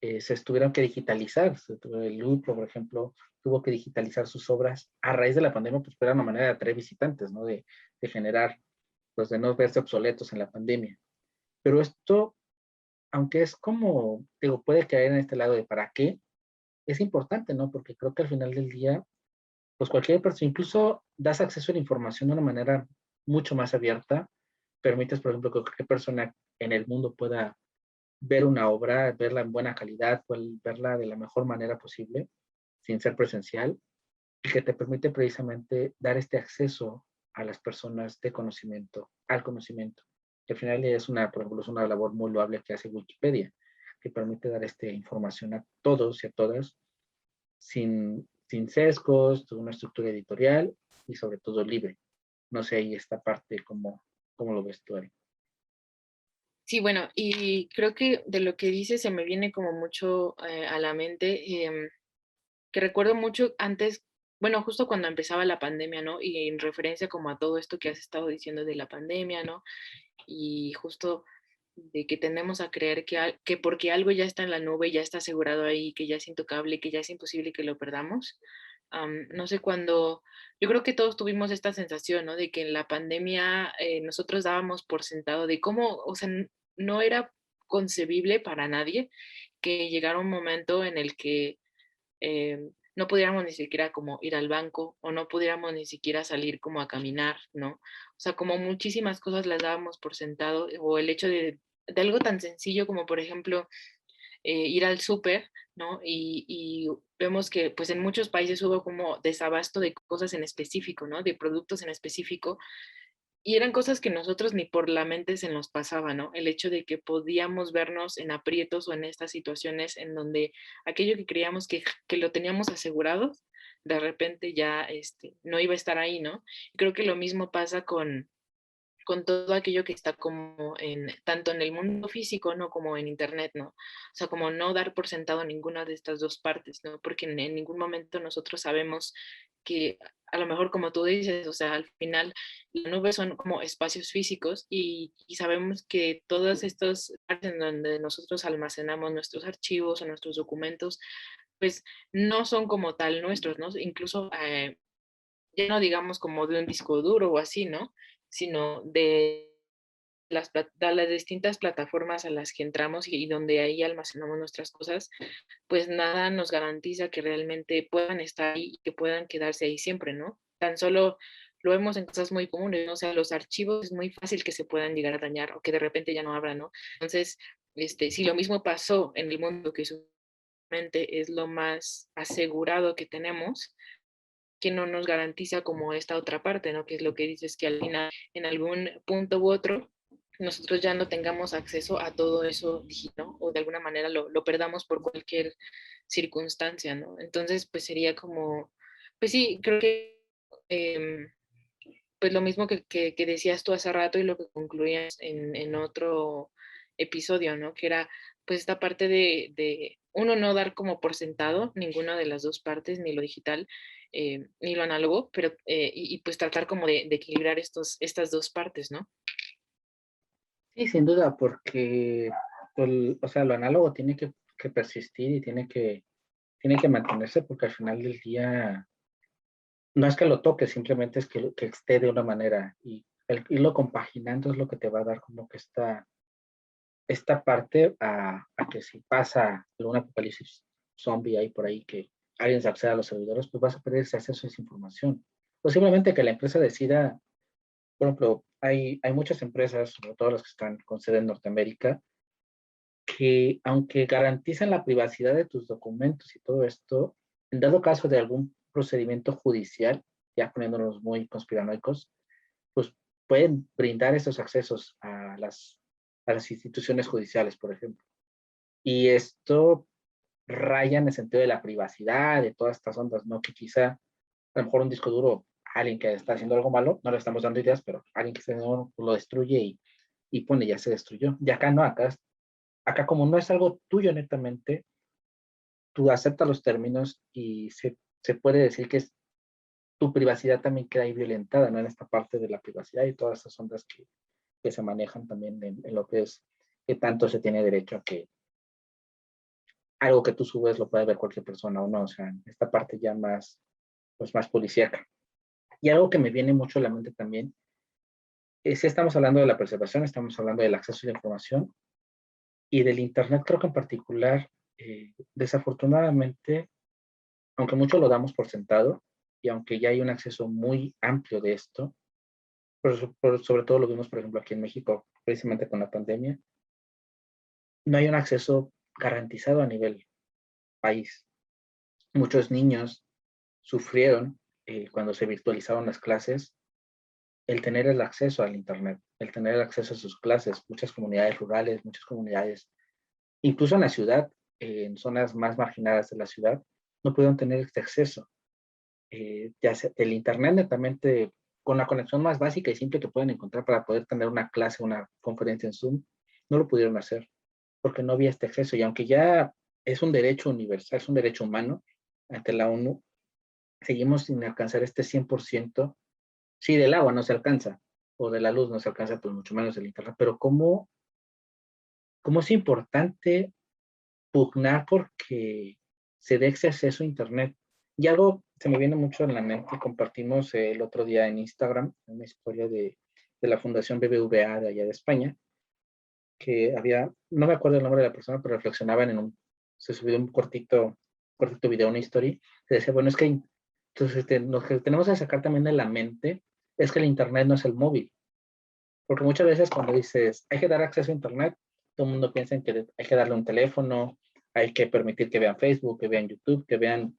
se tuvieron que digitalizar. El Louvre, por ejemplo, tuvo que digitalizar sus obras a raíz de la pandemia, pues era una manera de atraer visitantes, ¿no? De generar, pues de no verse obsoletos en la pandemia. Pero esto, aunque es como, digo, puede caer en este lado de para qué, es importante, ¿no? Porque creo que al final del día, pues cualquier persona, incluso das acceso a la información de una manera mucho más abierta, permites, por ejemplo, que cualquier persona en el mundo pueda ver una obra, verla en buena calidad, verla de la mejor manera posible, sin ser presencial, y que te permite precisamente dar este acceso a las personas de conocimiento, al conocimiento. Que al final es por ejemplo, es una labor muy loable que hace Wikipedia, que permite dar esta información a todos y a todas sin sesgos, una estructura editorial y sobre todo libre. No sé, ahí esta parte, ¿cómo lo ves tú, Ari? Sí, bueno, y creo que de lo que dices se me viene como mucho a la mente, que recuerdo mucho antes, bueno, justo cuando empezaba la pandemia, ¿no? Y en referencia como a todo esto que has estado diciendo de la pandemia, ¿no? Y justo de que tendemos a creer que porque algo ya está en la nube, ya está asegurado ahí, que ya es intocable, que ya es imposible que lo perdamos, No sé cuándo, yo creo que todos tuvimos esta sensación, ¿no? De que en la pandemia nosotros dábamos por sentado de cómo, o sea, no era concebible para nadie que llegara un momento en el que no pudiéramos ni siquiera como ir al banco o no pudiéramos ni siquiera salir como a caminar, ¿no? O sea, como muchísimas cosas las dábamos por sentado o el hecho de algo tan sencillo como, por ejemplo, ir al súper, ¿no? Y vemos que pues en muchos países hubo como desabasto de cosas en específico, ¿no? De productos en específico. Y eran cosas que nosotros ni por la mente se nos pasaba, ¿no? El hecho de que podíamos vernos en aprietos o en estas situaciones en donde aquello que creíamos que lo teníamos asegurado, de repente ya no iba a estar ahí, ¿no? Creo que lo mismo pasa con todo aquello que está como tanto en el mundo físico, ¿no? Como en internet, ¿no? O sea, como no dar por sentado ninguna de estas dos partes, ¿no? Porque en ningún momento nosotros sabemos que a lo mejor como tú dices, o sea, al final las nubes son como espacios físicos y sabemos que todas estas partes en donde nosotros almacenamos nuestros archivos o nuestros documentos, pues no son como tal nuestros, ¿no? Incluso ya no digamos como de un disco duro o así, ¿no? Sino de de las distintas plataformas a las que entramos y donde ahí almacenamos nuestras cosas, pues nada nos garantiza que realmente puedan estar ahí y que puedan quedarse ahí siempre, ¿no? Tan solo lo vemos en cosas muy comunes, ¿no? O sea, los archivos es muy fácil que se puedan llegar a dañar o que de repente ya no abran, ¿no? Entonces, si lo mismo pasó en el mundo, que solamente es lo más asegurado que tenemos, que no nos garantiza como esta otra parte, ¿no? Que es lo que dices, que al final, en algún punto u otro, nosotros ya no tengamos acceso a todo eso digital, ¿no? O de alguna manera lo perdamos por cualquier circunstancia, ¿no? Entonces, pues sería como, pues sí, creo que, pues lo mismo que decías tú hace rato y lo que concluías en otro episodio, ¿no? Que era, pues esta parte de uno no dar como por sentado ninguna de las dos partes, ni lo digital, ni lo análogo, pero y pues tratar como de equilibrar estas dos partes, ¿no? Sí, sin duda, porque, o sea, lo análogo tiene que persistir y tiene que mantenerse porque al final del día no es que lo toque, simplemente es que esté de una manera y el irlo compaginando es lo que te va a dar como que esta parte a que si pasa algún apocalipsis zombie ahí por ahí que alguien se acceda a los servidores, pues vas a perder ese acceso a esa información. Posiblemente que la empresa decida, por ejemplo, hay muchas empresas, sobre todo las que están con sede en Norteamérica, que aunque garantizan la privacidad de tus documentos y todo esto, en dado caso de algún procedimiento judicial, ya poniéndonos muy conspiranoicos, pues pueden brindar esos accesos a las instituciones judiciales, por ejemplo. Y esto raya en el sentido de la privacidad, de todas estas ondas, ¿no? Que quizá a lo mejor un disco duro, alguien que está haciendo algo malo, no le estamos dando ideas, pero alguien que está haciendo lo destruye y pone, ya se destruyó. Y acá no, acá como no es algo tuyo netamente, tú aceptas los términos y se puede decir que tu privacidad también queda ahí violentada, ¿no? En esta parte de la privacidad y todas esas ondas que se manejan también en lo que es que tanto se tiene derecho a que algo que tú subes lo puede ver cualquier persona o no, o sea, esta parte ya más, pues más policíaca. Y algo que me viene mucho a la mente también es, estamos hablando de la preservación, estamos hablando del acceso a la información y del Internet, creo que en particular, desafortunadamente, aunque mucho lo damos por sentado y aunque ya hay un acceso muy amplio de esto, sobre todo lo vimos, por ejemplo, aquí en México, precisamente con la pandemia, no hay un acceso garantizado a nivel país. Muchos niños sufrieron cuando se virtualizaron las clases el tener el acceso al Internet, el tener el acceso a sus clases. Muchas comunidades rurales, muchas comunidades, incluso en la ciudad, en zonas más marginadas de la ciudad, no pudieron tener este acceso. Ya sea el Internet netamente con la conexión más básica y simple que pueden encontrar para poder tener una clase, una conferencia en Zoom, no lo pudieron hacer porque no había este acceso. Y aunque ya es un derecho universal, es un derecho humano ante la ONU, seguimos sin alcanzar este 100%. Sí, del agua no se alcanza, o de la luz no se alcanza, pues mucho menos del Internet, pero cómo es importante pugnar porque se dé ese acceso a Internet. Y algo se me viene mucho en la mente, compartimos el otro día en Instagram una historia de la Fundación BBVA de allá de España, que había, no me acuerdo el nombre de la persona, pero reflexionaban se subió un cortito video, una historia, que decía, bueno, es que entonces, lo que tenemos que sacar también de la mente es que el Internet no es el móvil, porque muchas veces cuando dices, hay que dar acceso a Internet, todo el mundo piensa en que hay que darle un teléfono, hay que permitir que vean Facebook, que vean YouTube, que vean.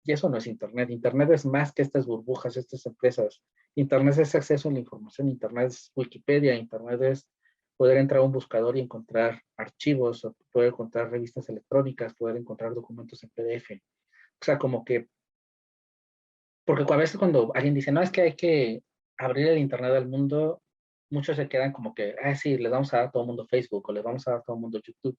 Y eso no es Internet. Internet es más que estas burbujas, estas empresas. Internet es acceso a la información. Internet es Wikipedia. Internet es poder entrar a un buscador y encontrar archivos, o poder encontrar revistas electrónicas, poder encontrar documentos en PDF. O sea, como que, porque a veces cuando alguien dice, no, es que hay que abrir el Internet al mundo, muchos se quedan como que, ah, sí, les vamos a dar a todo el mundo Facebook o les vamos a dar a todo el mundo YouTube.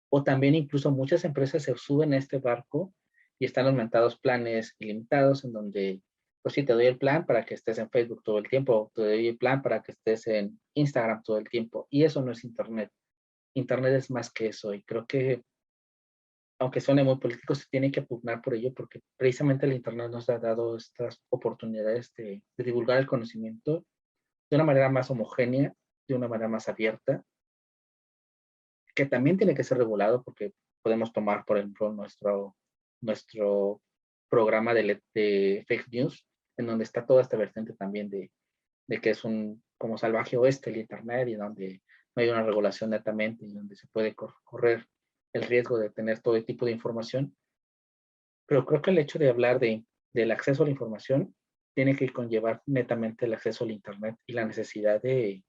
O también incluso muchas empresas se suben a este barco y están aumentados planes ilimitados en donde, pues sí, te doy el plan para que estés en Facebook todo el tiempo, te doy el plan para que estés en Instagram todo el tiempo. Y eso no es Internet. Internet es más que eso. Y creo que, aunque suene muy político, se tiene que pugnar por ello porque precisamente el Internet nos ha dado estas oportunidades de divulgar el conocimiento de una manera más homogénea, de una manera más abierta, que también tiene que ser regulado porque podemos tomar, por ejemplo, nuestro programa de fake news, en donde está toda esta vertiente también de que es un como salvaje oeste el Internet y donde no hay una regulación netamente y donde se puede correr el riesgo de tener todo tipo de información. Pero creo que el hecho de hablar del acceso a la información tiene que conllevar netamente el acceso al Internet y la necesidad de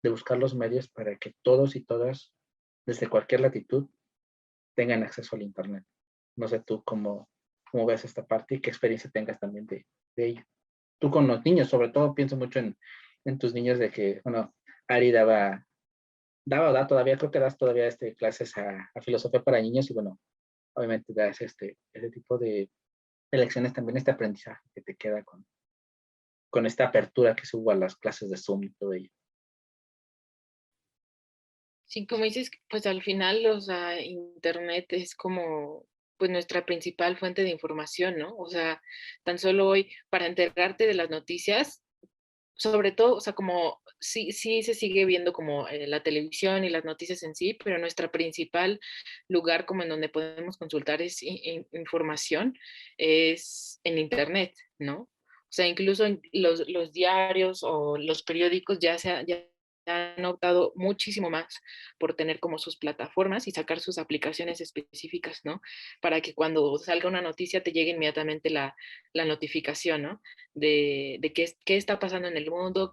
buscar los medios para que todos y todas, desde cualquier latitud, tengan acceso al Internet. No sé tú cómo ves esta parte y qué experiencia tengas también de ello. Tú con los niños, sobre todo pienso mucho en tus niños de que, bueno, Ari daba o da todavía, creo que das todavía clases a filosofía para niños y bueno, obviamente das ese tipo de lecciones también, este aprendizaje que te queda con esta apertura que se hubo a las clases de Zoom y todo ello. Sí, como dices, pues al final, o sea, Internet es como, pues nuestra principal fuente de información, ¿no? O sea, tan solo hoy para enterarte de las noticias, sobre todo, o sea, como sí se sigue viendo como la televisión y las noticias en sí, pero nuestra principal lugar como en donde podemos consultar es información es en Internet, ¿no? O sea, incluso en los diarios o los periódicos ya han optado muchísimo más por tener como sus plataformas y sacar sus aplicaciones específicas, ¿no? Para que cuando salga una noticia te llegue inmediatamente la notificación, ¿no? De qué está pasando en el mundo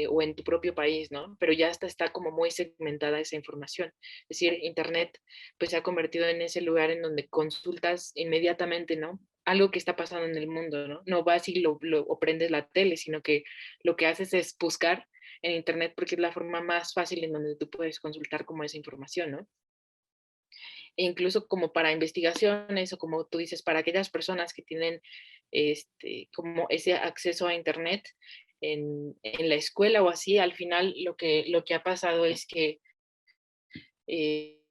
o en tu propio país, ¿no? Pero ya está como muy segmentada esa información. Es decir, Internet pues se ha convertido en ese lugar en donde consultas inmediatamente, ¿no? Algo que está pasando en el mundo, ¿no? No vas y o prendes la tele, sino que lo que haces es buscar en Internet porque es la forma más fácil en donde tú puedes consultar como esa información, ¿no? E incluso como para investigaciones o como tú dices, para aquellas personas que tienen como ese acceso a Internet en la escuela o así, al final lo que ha pasado es que eh,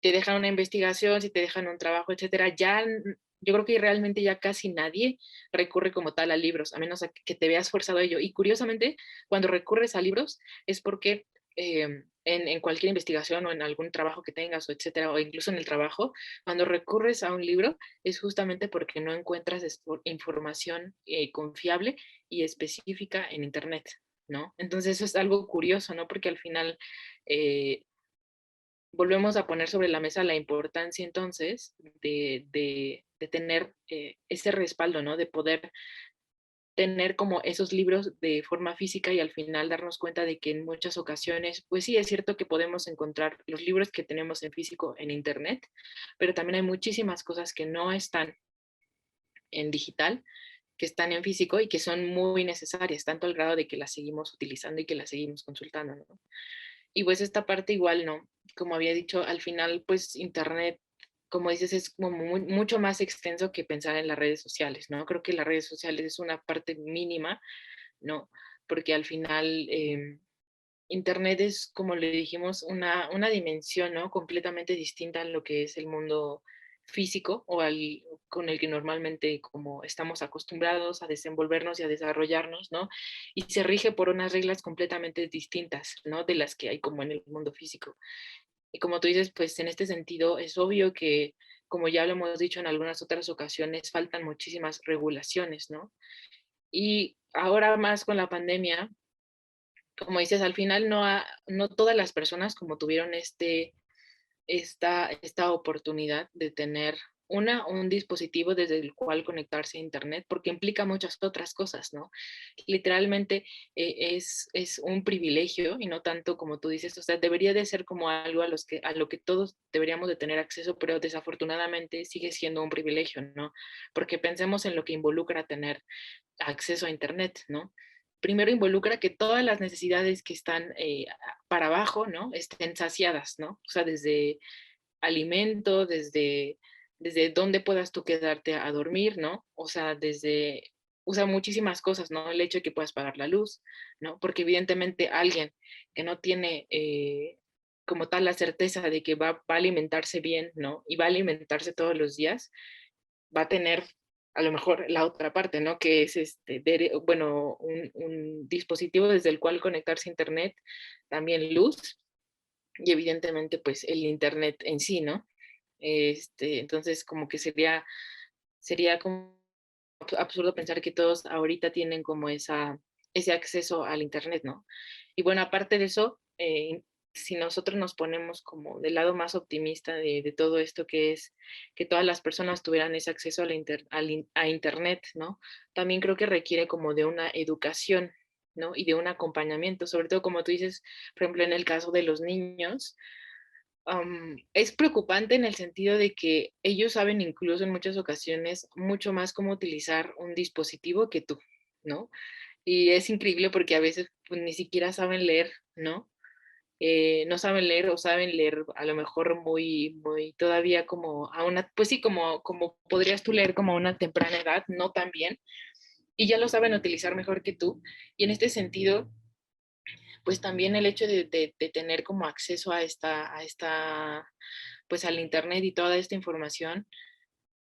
te dejan una investigación, si te dejan un trabajo, etcétera, yo creo que realmente ya casi nadie recurre como tal a libros, a menos que te veas forzado a ello. Y curiosamente, cuando recurres a libros es porque en cualquier investigación o en algún trabajo que tengas, o etcétera, o incluso en el trabajo, cuando recurres a un libro es justamente porque no encuentras información confiable y específica en Internet, ¿no? Entonces eso es algo curioso, ¿no? Porque al final eh, volvemos a poner sobre la mesa la importancia entonces de tener ese respaldo, ¿no? De poder tener como esos libros de forma física y al final darnos cuenta de que en muchas ocasiones, pues sí, es cierto que podemos encontrar los libros que tenemos en físico en Internet, pero también hay muchísimas cosas que no están en digital, que están en físico y que son muy necesarias, tanto al grado de que las seguimos utilizando y que las seguimos consultando, ¿no? Y pues esta parte igual, ¿no? Como había dicho, al final, pues Internet, como dices, es como mucho más extenso que pensar en las redes sociales, ¿no? Creo que las redes sociales es una parte mínima, ¿no? Porque al final Internet es, como le dijimos, una dimensión, ¿no? Completamente distinta a lo que es el mundo físico o con el que normalmente como estamos acostumbrados a desenvolvernos y a desarrollarnos, ¿no? Y se rige por unas reglas completamente distintas, ¿no? De las que hay como en el mundo físico. Y como tú dices, pues en este sentido es obvio que, como ya lo hemos dicho en algunas otras ocasiones, faltan muchísimas regulaciones, ¿no? Y ahora más con la pandemia, como dices, al final no todas las personas como tuvieron esta oportunidad de tener un dispositivo desde el cual conectarse a Internet, porque implica muchas otras cosas, ¿no? Literalmente es un privilegio y no tanto como tú dices, o sea, debería de ser como algo a lo que todos deberíamos de tener acceso, pero desafortunadamente sigue siendo un privilegio, ¿no? Porque pensemos en lo que involucra tener acceso a Internet, ¿no? Primero involucra que todas las necesidades que están para abajo, ¿no? Estén saciadas, ¿no? O sea, desde alimento, desde dónde puedas tú quedarte a dormir, ¿no? O sea, muchísimas cosas, ¿no? El hecho de que puedas pagar la luz, ¿no? Porque evidentemente alguien que no tiene como tal la certeza de que va a alimentarse bien, ¿no? Y va a alimentarse todos los días, va a tener a lo mejor la otra parte, ¿no? Que es bueno, un dispositivo desde el cual conectarse a Internet, también luz y evidentemente pues el Internet en sí, ¿no? Entonces como que sería como absurdo pensar que todos ahorita tienen como ese acceso al Internet, ¿no? Y bueno, aparte de eso, si nosotros nos ponemos como del lado más optimista de todo esto, que es que todas las personas tuvieran ese acceso a Internet, ¿no? También creo que requiere como de una educación, ¿no? Y de un acompañamiento, sobre todo como tú dices, por ejemplo, en el caso de los niños, es preocupante en el sentido de que ellos saben incluso en muchas ocasiones mucho más cómo utilizar un dispositivo que tú, ¿no? Y es increíble porque a veces pues, ni siquiera saben leer, ¿no? No saben leer o saben leer a lo mejor muy todavía como a una, pues sí, como podrías tú leer como a una temprana edad, no tan bien, y ya lo saben utilizar mejor que tú. Y en este sentido, pues también el hecho de tener como acceso pues al Internet y toda esta información,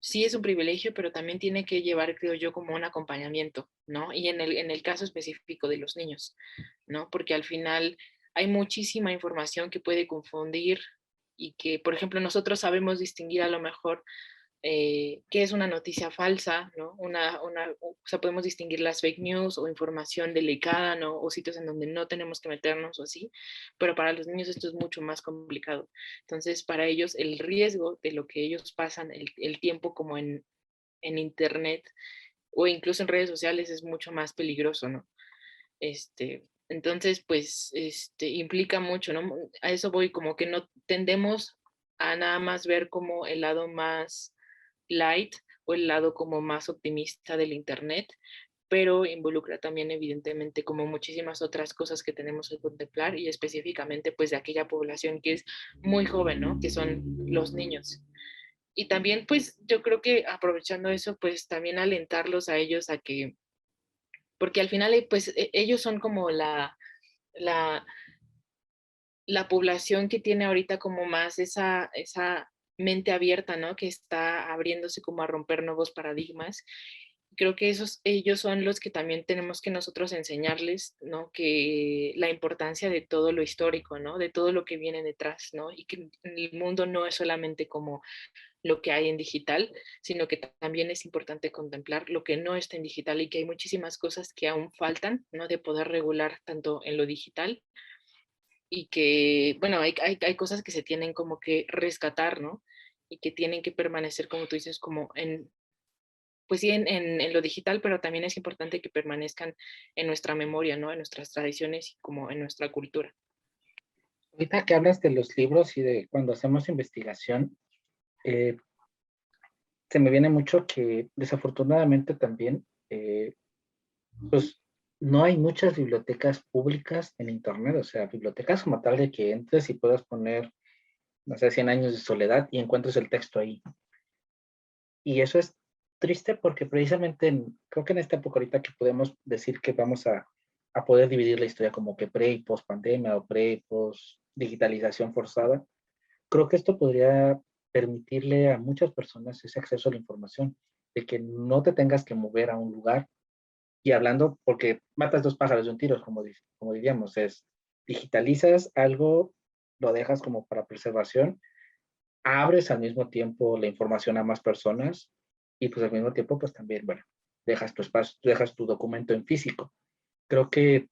sí es un privilegio, pero también tiene que llevar, creo yo, como un acompañamiento, ¿no? Y en el caso específico de los niños, ¿no? Porque al final hay muchísima información que puede confundir y que, por ejemplo, nosotros sabemos distinguir a lo mejor qué es una noticia falsa, ¿no? O sea, podemos distinguir las fake news o información delicada, ¿no? O sitios en donde no tenemos que meternos o así, pero para los niños esto es mucho más complicado. Entonces, para ellos el riesgo de lo que ellos pasan el tiempo como en Internet o incluso en redes sociales es mucho más peligroso, ¿no? Entonces, pues, implica mucho, ¿no? A eso voy, como que no tendemos a nada más ver como el lado más light o el lado como más optimista del Internet, pero involucra también evidentemente como muchísimas otras cosas que tenemos que contemplar y específicamente pues de aquella población que es muy joven, ¿no? Que son los niños. Y también pues yo creo que aprovechando eso pues también alentarlos a ellos a que, porque al final pues ellos son como la, la población que tiene ahorita como más esa mente abierta, ¿no? Que está abriéndose como a romper nuevos paradigmas. Creo que ellos son los que también tenemos que nosotros enseñarles, ¿no? Que la importancia de todo lo histórico, ¿no? De todo lo que viene detrás, ¿no? Y que el mundo no es solamente como lo que hay en digital, sino que también es importante contemplar lo que no está en digital y que hay muchísimas cosas que aún faltan, ¿no? De poder regular tanto en lo digital y que, bueno, hay cosas que se tienen como que rescatar, ¿no? Y que tienen que permanecer, como tú dices, como pues sí, en lo digital, pero también es importante que permanezcan en nuestra memoria, ¿no? En nuestras tradiciones y como en nuestra cultura. Ahorita que hablas de los libros y de cuando hacemos investigación, eh, se me viene mucho que desafortunadamente también, pues no hay muchas bibliotecas públicas en Internet, o sea, bibliotecas como tal de que entres y puedas poner, no sé, 100 años de soledad y encuentres el texto ahí. Y eso es triste porque precisamente creo que en esta época ahorita que podemos decir que vamos a poder dividir la historia como que pre y post pandemia o pre y post digitalización forzada, creo que esto podría permitirle a muchas personas ese acceso a la información, de que no te tengas que mover a un lugar. Y hablando, porque matas dos pájaros de un tiro, como diríamos, es digitalizas algo, lo dejas como para preservación, abres al mismo tiempo la información a más personas y pues al mismo tiempo pues también, bueno, dejas tu espacio, dejas tu documento en físico. Creo que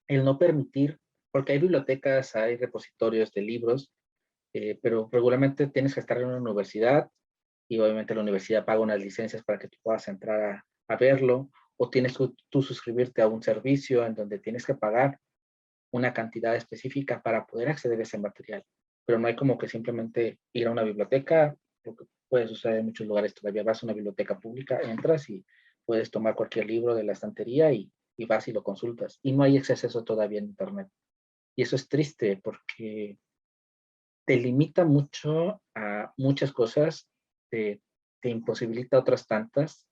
el no permitir, porque hay bibliotecas, hay repositorios de libros, pero regularmente tienes que estar en una universidad y obviamente la universidad paga unas licencias para que tú puedas entrar a verlo, o tienes que tú suscribirte a un servicio en donde tienes que pagar una cantidad específica para poder acceder a ese material. Pero no hay como que simplemente ir a una biblioteca, lo que puede suceder en muchos lugares todavía. Vas a una biblioteca pública, entras y puedes tomar cualquier libro de la estantería y vas y lo consultas. Y no hay acceso todavía en Internet. Y eso es triste porque te limita mucho a muchas cosas, te imposibilita otras tantas.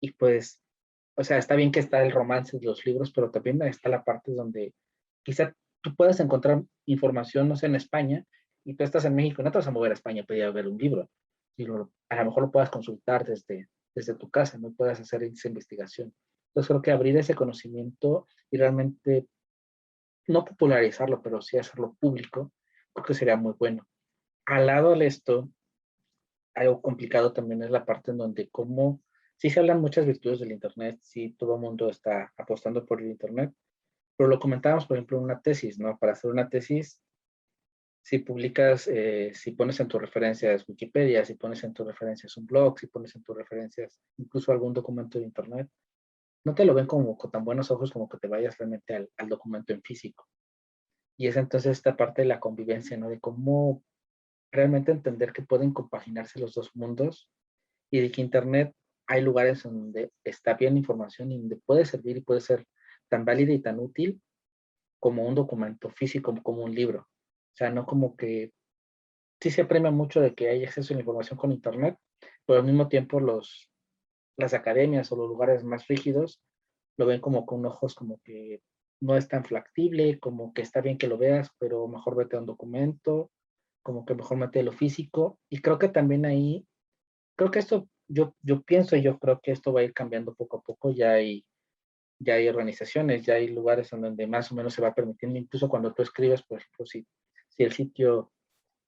Y pues, o sea, está bien que está el romance de los libros, pero también está la parte donde quizá tú puedas encontrar información, no sé, en España, y tú estás en México, no te vas a mover a España para ir a ver un libro. Y a lo mejor lo puedas consultar desde tu casa, no puedas hacer esa investigación. Entonces creo que abrir ese conocimiento y realmente no popularizarlo, pero sí hacerlo público, creo que sería muy bueno. Al lado de esto, algo complicado también es la parte en donde como sí se hablan muchas virtudes del Internet, sí todo el mundo está apostando por el Internet, pero lo comentábamos, por ejemplo, en una tesis, ¿no? Para hacer una tesis, si publicas, si pones en tus referencias Wikipedia, si pones en tus referencias un blog, si pones en tus referencias incluso algún documento de Internet, no te lo ven como con tan buenos ojos como que te vayas realmente al documento en físico. Y es entonces esta parte de la convivencia, ¿no? De cómo realmente entender que pueden compaginarse los dos mundos y de que Internet hay lugares donde está bien la información y donde puede servir y puede ser tan válida y tan útil como un documento físico, como un libro. O sea, no como que sí se apremia mucho de que hay acceso a la información con Internet, pero al mismo tiempo las academias o los lugares más rígidos lo ven como con ojos como que no es tan factible, como que está bien que lo veas, pero mejor vete a un documento, como que mejor mete lo físico. Y creo que también ahí creo que esto, yo pienso y yo creo que esto va a ir cambiando poco a poco. Ya hay organizaciones, ya hay lugares en donde más o menos se va permitiendo, incluso cuando tú escribes, por ejemplo, si el sitio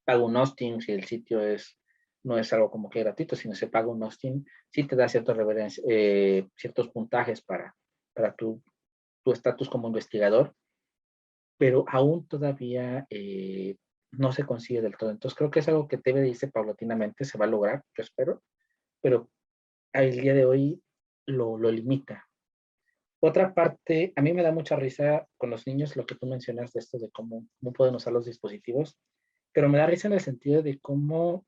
paga un hosting, si el sitio no es algo como que gratuito, sino se paga un hosting, sí te da ciertos puntajes para tu estatus como investigador, pero aún todavía no se consigue del todo. Entonces creo que es algo que debe de irse paulatinamente, se va a lograr, yo espero, pero al día de hoy lo limita. Otra parte, a mí me da mucha risa con los niños lo que tú mencionas de esto de cómo pueden usar los dispositivos, pero me da risa en el sentido de cómo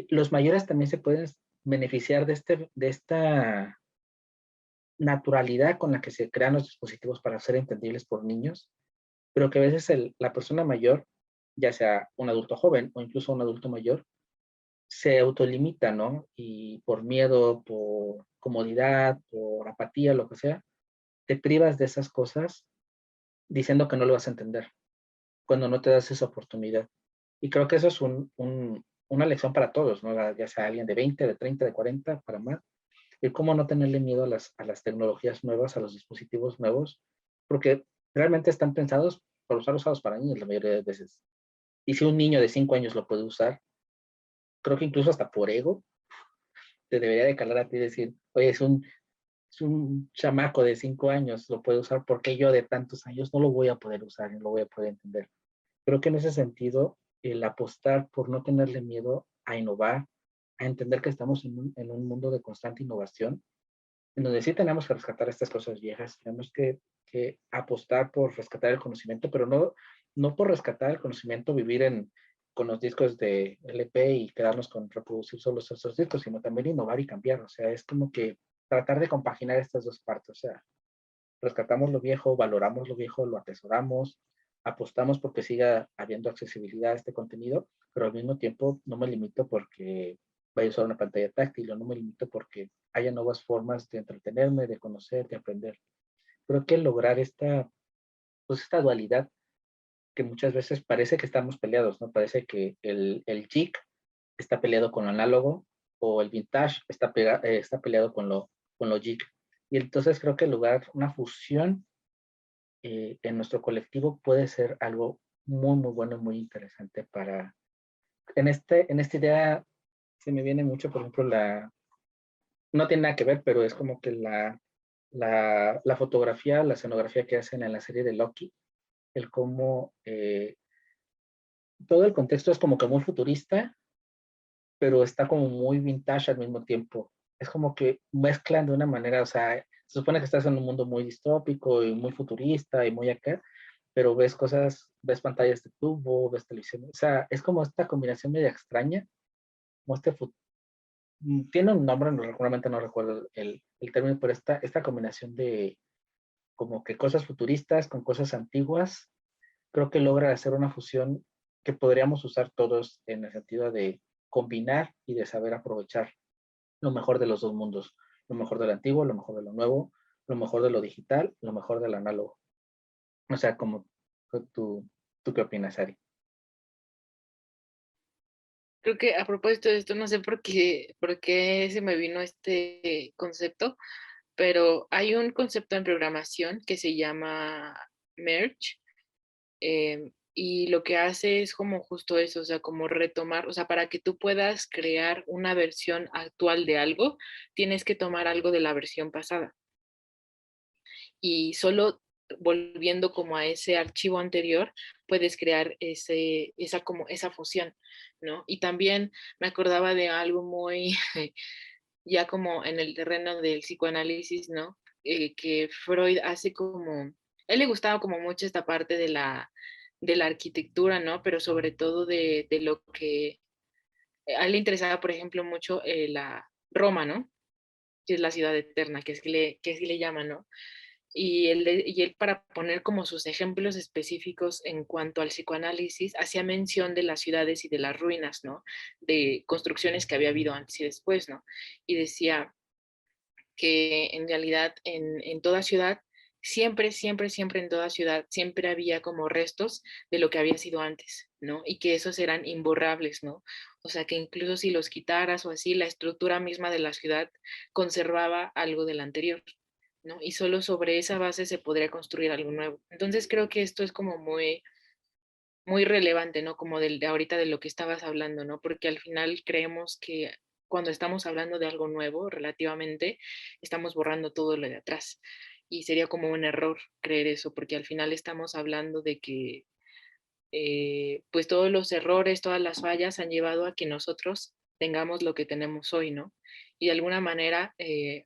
los mayores también se pueden beneficiar de esta naturalidad con la que se crean los dispositivos para ser entendibles por niños, pero que a veces la persona mayor, ya sea un adulto joven o incluso un adulto mayor, se autolimita, ¿no? Y por miedo, por comodidad, por apatía, lo que sea, te privas de esas cosas diciendo que no lo vas a entender, cuando no te das esa oportunidad. Y creo que eso es una lección para todos, ¿no? Ya sea alguien de 20, de 30, de 40, para más, el cómo no tenerle miedo a las tecnologías nuevas, a los dispositivos nuevos, porque realmente están pensados para ser usados para niños la mayoría de veces. Y si un niño de 5 años lo puede usar, creo que incluso hasta por ego, te debería de calar a ti y decir, oye, es un chamaco de 5 años, lo puede usar, porque yo de tantos años no lo voy a poder usar y no lo voy a poder entender. Creo que en ese sentido, el apostar por no tenerle miedo a innovar, a entender que estamos en un mundo de constante innovación, en donde sí tenemos que rescatar estas cosas viejas, tenemos que apostar por rescatar el conocimiento, pero no por rescatar el conocimiento, vivir con los discos de LP y quedarnos con reproducir solo esos discos, sino también innovar y cambiar. O sea, es como que tratar de compaginar estas dos partes. O sea, rescatamos lo viejo, valoramos lo viejo, lo atesoramos, apostamos porque siga habiendo accesibilidad a este contenido, pero al mismo tiempo no me limito porque vaya a usar una pantalla táctil, o no me limito porque haya nuevas formas de entretenerme, de conocer, de aprender. Creo que lograr pues esta dualidad que muchas veces parece que estamos peleados, ¿no? Parece que el geek está peleado con lo análogo o el vintage está peleado con lo geek. Y entonces creo que en lugar, una fusión en nuestro colectivo puede ser algo muy, muy bueno y muy interesante para... en esta idea se me viene mucho, por ejemplo, no tiene nada que ver, pero es como que la fotografía, la escenografía que hacen en la serie de Loki, el cómo todo el contexto es como que muy futurista, pero está como muy vintage al mismo tiempo. Es como que mezclan de una manera, o sea, se supone que estás en un mundo muy distópico y muy futurista y muy acá, pero ves cosas, ves pantallas de tubo, ves televisión, o sea, es como esta combinación media extraña, como tiene un nombre, realmente no recuerdo el término, pero esta combinación de como que cosas futuristas con cosas antiguas, creo que logra hacer una fusión que podríamos usar todos en el sentido de combinar y de saber aprovechar lo mejor de los dos mundos, lo mejor de lo antiguo, lo mejor de lo nuevo, lo mejor de lo digital, lo mejor del análogo. O sea, como tú, ¿tú qué opinas, Ari? Creo que a propósito de esto, no sé por qué se me vino este concepto, pero hay un concepto en programación que se llama merge, y lo que hace es como justo eso, o sea, como retomar, o sea, para que tú puedas crear una versión actual de algo, tienes que tomar algo de la versión pasada. Y solo volviendo como a ese archivo anterior, puedes crear esa fusión, ¿no? Y también me acordaba de algo muy, ya como en el terreno del psicoanálisis, ¿no? Que Freud hace como, a él le gustaba como mucho esta parte de la arquitectura, ¿no? Pero sobre todo de lo que a él le interesaba, por ejemplo, mucho la Roma, ¿no? Que es la ciudad eterna, que es que le llaman, ¿no? Y él para poner como sus ejemplos específicos en cuanto al psicoanálisis, hacía mención de las ciudades y de las ruinas, ¿no? De construcciones que había habido antes y después, ¿no? Y decía que en realidad en toda ciudad, siempre en toda ciudad, siempre había como restos de lo que había sido antes, ¿no? Y que esos eran imborrables, ¿no? O sea, que incluso si los quitaras o así, la estructura misma de la ciudad conservaba algo del anterior, ¿no? Y solo sobre esa base se podría construir algo nuevo. Entonces creo que esto es como muy, muy relevante, ¿no? Como de ahorita de lo que estabas hablando, ¿no? Porque al final creemos que cuando estamos hablando de algo nuevo, relativamente, estamos borrando todo lo de atrás. Y sería como un error creer eso, porque al final estamos hablando de que, pues todos los errores, todas las fallas han llevado a que nosotros tengamos lo que tenemos hoy, ¿no? Y de alguna manera,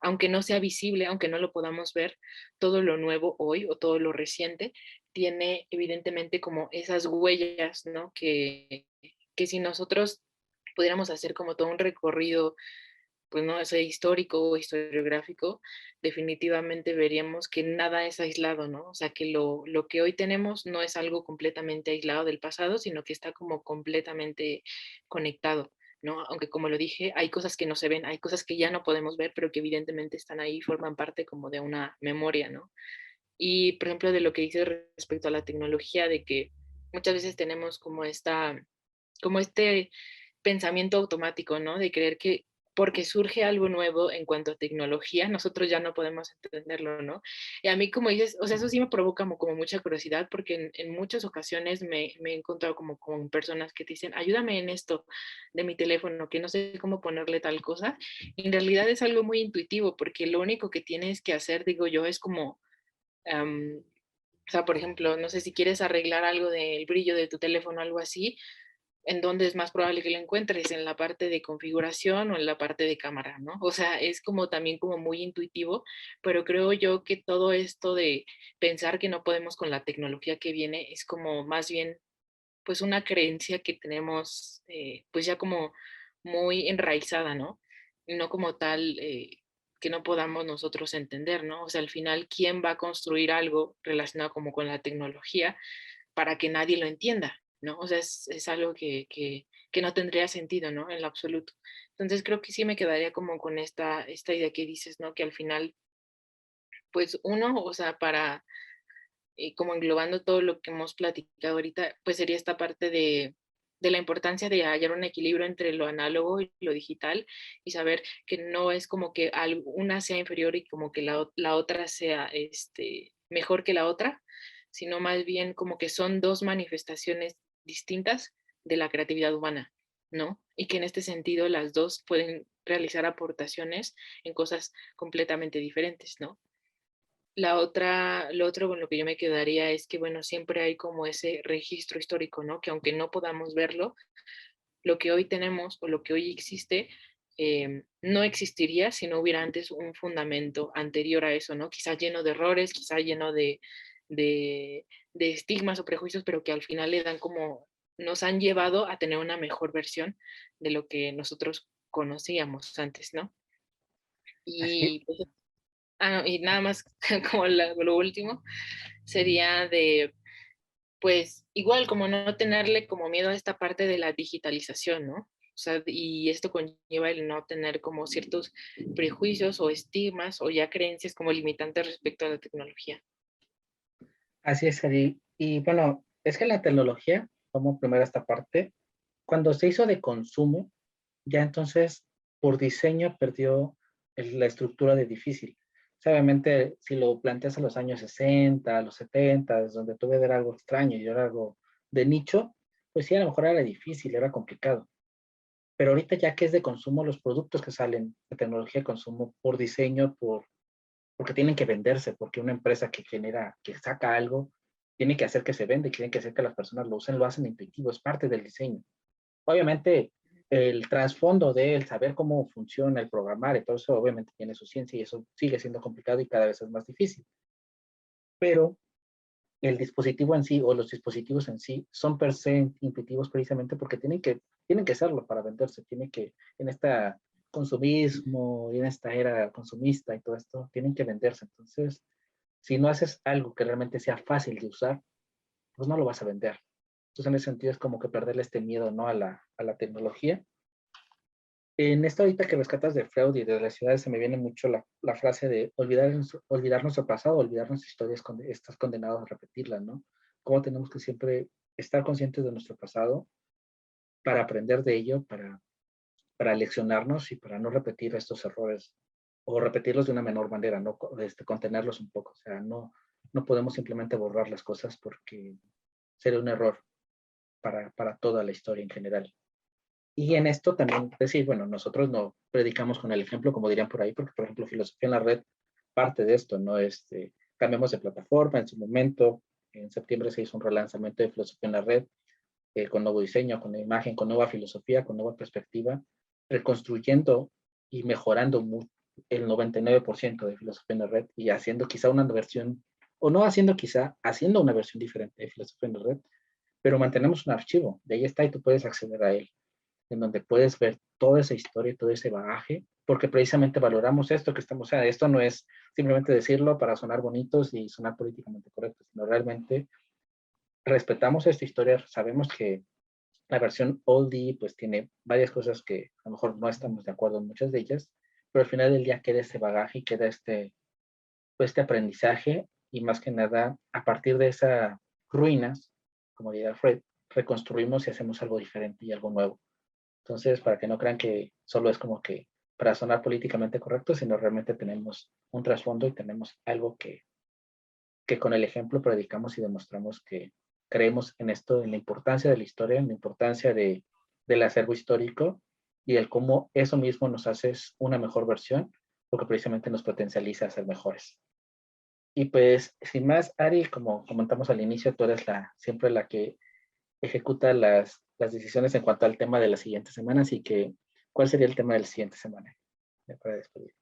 aunque no sea visible, aunque no lo podamos ver, todo lo nuevo hoy o todo lo reciente tiene evidentemente como esas huellas, ¿no? Que si nosotros pudiéramos hacer como todo un recorrido, pues no, ese histórico o historiográfico, definitivamente veríamos que nada es aislado, ¿no? O sea, que lo que hoy tenemos no es algo completamente aislado del pasado, sino que está como completamente conectado, ¿no? Aunque como lo dije, hay cosas que no se ven, hay cosas que ya no podemos ver, pero que evidentemente están ahí, forman parte como de una memoria, ¿no? Y, por ejemplo, de lo que dices respecto a la tecnología, de que muchas veces tenemos como este pensamiento automático, ¿no? De creer que porque surge algo nuevo en cuanto a tecnología, nosotros ya no podemos entenderlo, ¿no? Y a mí, como dices, o sea, eso sí me provoca como mucha curiosidad, porque en muchas ocasiones me he encontrado como con personas que te dicen, ayúdame en esto de mi teléfono, que no sé cómo ponerle tal cosa. Y en realidad es algo muy intuitivo, porque lo único que tienes que hacer, digo yo, es como o sea, por ejemplo, no sé si quieres arreglar algo del brillo de tu teléfono o algo así, ¿en dónde es más probable que lo encuentres? ¿En la parte de configuración o en la parte de cámara, no? O sea, es como también como muy intuitivo, pero creo yo que todo esto de pensar que no podemos con la tecnología que viene es como más bien pues una creencia que tenemos pues ya como muy enraizada, ¿no? Y no como tal que no podamos nosotros entender, ¿no? O sea, al final, ¿quién va a construir algo relacionado como con la tecnología para que nadie lo entienda, ¿no? O sea, es algo que no tendría sentido, ¿no? En lo absoluto. Entonces creo que sí me quedaría como con esta idea que dices, ¿no? Que al final, pues uno, o sea, como englobando todo lo que hemos platicado ahorita, pues sería esta parte de la importancia de hallar un equilibrio entre lo análogo y lo digital y saber que no es como que una sea inferior y como que la otra sea mejor que la otra, sino más bien como que son dos manifestaciones distintas de la creatividad humana, ¿no? Y que en este sentido las dos pueden realizar aportaciones en cosas completamente diferentes, ¿no? Lo otro con lo que yo me quedaría es que, bueno, siempre hay como ese registro histórico, ¿no? Que aunque no podamos verlo, lo que hoy tenemos o lo que hoy existe no existiría si no hubiera antes un fundamento anterior a eso, ¿no? Quizá lleno de errores, quizá lleno de, de estigmas o prejuicios, pero que al final le dan como, nos han llevado a tener una mejor versión de lo que nosotros conocíamos antes, ¿no? Así, Y, pues, y nada más como lo último sería de, pues igual como no tenerle como miedo a esta parte de la digitalización, ¿no? O sea, y esto conlleva el no tener como ciertos prejuicios o estigmas o ya creencias como limitantes respecto a la tecnología. así es, Ari. Y bueno, es que la tecnología, como primero esta parte, cuando se hizo de consumo, ya entonces por diseño perdió la estructura de difícil. O sea, obviamente, si lo planteas a los años 60, a los 70, donde tuve era algo extraño y era algo de nicho, pues sí, a lo mejor era difícil, era complicado. Pero ahorita ya que es de consumo, los productos que salen de tecnología de consumo por diseño, porque tienen que venderse, porque una empresa que genera, que saca algo, tiene que hacer que se vende, tiene que hacer que las personas lo usen, lo hacen intuitivo, es parte del diseño. Obviamente, el trasfondo de el saber cómo funciona el programar y todo eso, obviamente tiene su ciencia y eso sigue siendo complicado y cada vez es más difícil. Pero el dispositivo en sí o los dispositivos en sí son per se intuitivos precisamente porque tienen que serlo para venderse, tienen que, en esta consumismo y en esta era consumista y todo esto, tienen que venderse. Entonces, si no haces algo que realmente sea fácil de usar, pues no lo vas a vender. Entonces, en ese sentido es como que perderle este miedo, ¿no? A la tecnología. En esta ahorita que rescatas de Freud y de las ciudades se me viene mucho la frase de olvidar nuestro pasado, olvidar nuestras historias, estás condenado a repetirlas, ¿no? Cómo tenemos que siempre estar conscientes de nuestro pasado para aprender de ello, para leccionarnos y para no repetir estos errores o repetirlos de una menor manera, ¿no? Contenerlos un poco, o sea, no podemos simplemente borrar las cosas porque sería un error para toda la historia en general. Y en esto también decir, bueno, nosotros no predicamos con el ejemplo, como dirían por ahí, porque, por ejemplo, filosofía en la red parte de esto, ¿no? Cambiamos de plataforma en su momento. En septiembre se hizo un relanzamiento de filosofía en la red, con nuevo diseño, con nueva imagen, con nueva filosofía, con nueva perspectiva, reconstruyendo y mejorando el 99% de filosofía en la red y haciendo quizá una versión, o no haciendo quizá, haciendo una versión diferente de filosofía en la red, pero mantenemos un archivo, de ahí está y tú puedes acceder a él en donde puedes ver toda esa historia y todo ese bagaje, porque precisamente valoramos esto que estamos, o sea, esto no es simplemente decirlo para sonar bonitos y sonar políticamente correctos, sino realmente respetamos esta historia, sabemos que la versión oldie pues tiene varias cosas que a lo mejor no estamos de acuerdo en muchas de ellas, pero al final del día queda ese bagaje y queda pues, este aprendizaje y más que nada a partir de esas ruinas, como diría Fred, reconstruimos y hacemos algo diferente y algo nuevo. Entonces, para que no crean que solo es como que para sonar políticamente correcto, sino realmente tenemos un trasfondo y tenemos algo que con el ejemplo predicamos y demostramos que creemos en esto, en la importancia de la historia, en la importancia del acervo histórico y el cómo eso mismo nos hace una mejor versión, porque precisamente nos potencializa a ser mejores. Y pues, sin más, Ari, como comentamos al inicio, tú eres siempre la que ejecuta las decisiones en cuanto al tema de la siguiente semana, así que, ¿cuál sería el tema de la siguiente semana? Ya para despedir.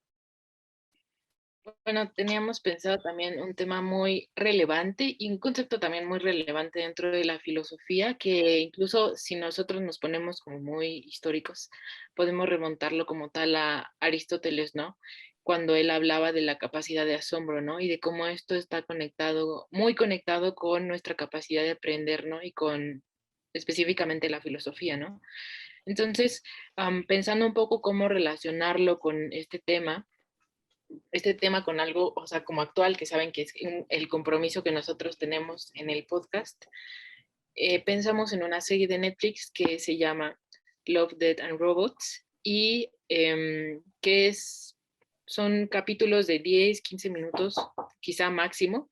Bueno, teníamos pensado también un tema muy relevante y un concepto también muy relevante dentro de la filosofía, que incluso si nosotros nos ponemos como muy históricos, podemos remontarlo como tal a Aristóteles, ¿no? Cuando él hablaba de la capacidad de asombro, ¿no? Y de cómo esto está conectado, muy conectado con nuestra capacidad de aprender, ¿no? Y con específicamente la filosofía, ¿no? Entonces, pensando un poco cómo relacionarlo con este tema, este tema con algo, o sea, como actual, que saben que es el compromiso que nosotros tenemos en el podcast, pensamos en una serie de Netflix que se llama Love, Death and Robots y que son capítulos de 10, 15 minutos, quizá máximo,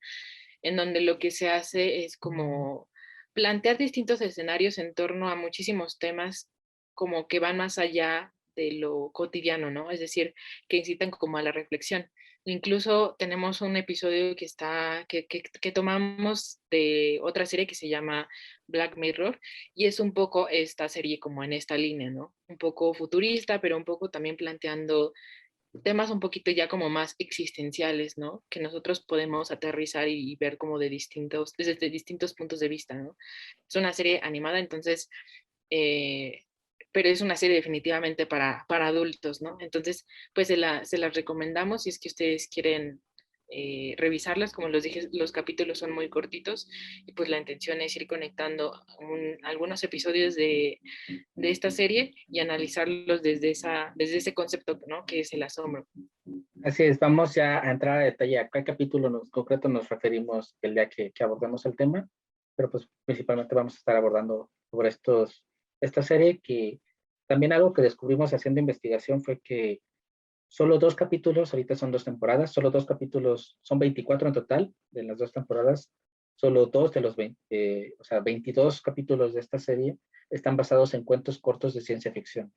en donde lo que se hace es como plantear distintos escenarios en torno a muchísimos temas como que van más allá de lo cotidiano, ¿no? Es decir, que incitan como a la reflexión. Incluso tenemos un episodio que tomamos de otra serie que se llama Black Mirror y es un poco esta serie como en esta línea, ¿no? Un poco futurista, pero un poco también planteando temas un poquito ya como más existenciales, ¿no? Que nosotros podemos aterrizar y ver como desde distintos puntos de vista, ¿no? Es una serie animada, entonces, eh, pero es una serie definitivamente para adultos, ¿no? Entonces, pues se las recomendamos si es que ustedes quieren revisarlas. Como les dije, los capítulos son muy cortitos y pues la intención es ir conectando algunos episodios de esta serie y analizarlos desde ese concepto, ¿no? Que es el asombro. Así es, vamos ya a entrar a detalle a qué capítulo concreto nos referimos el día que abordemos el tema, pero pues principalmente vamos a estar abordando sobre esta serie que también algo que descubrimos haciendo investigación fue que solo 2 capítulos, ahorita son 2 temporadas, solo 2 capítulos, son 24 en total de las 2 temporadas, solo 2 de los 20, o sea, 22 capítulos de esta serie están basados en cuentos cortos de ciencia ficción.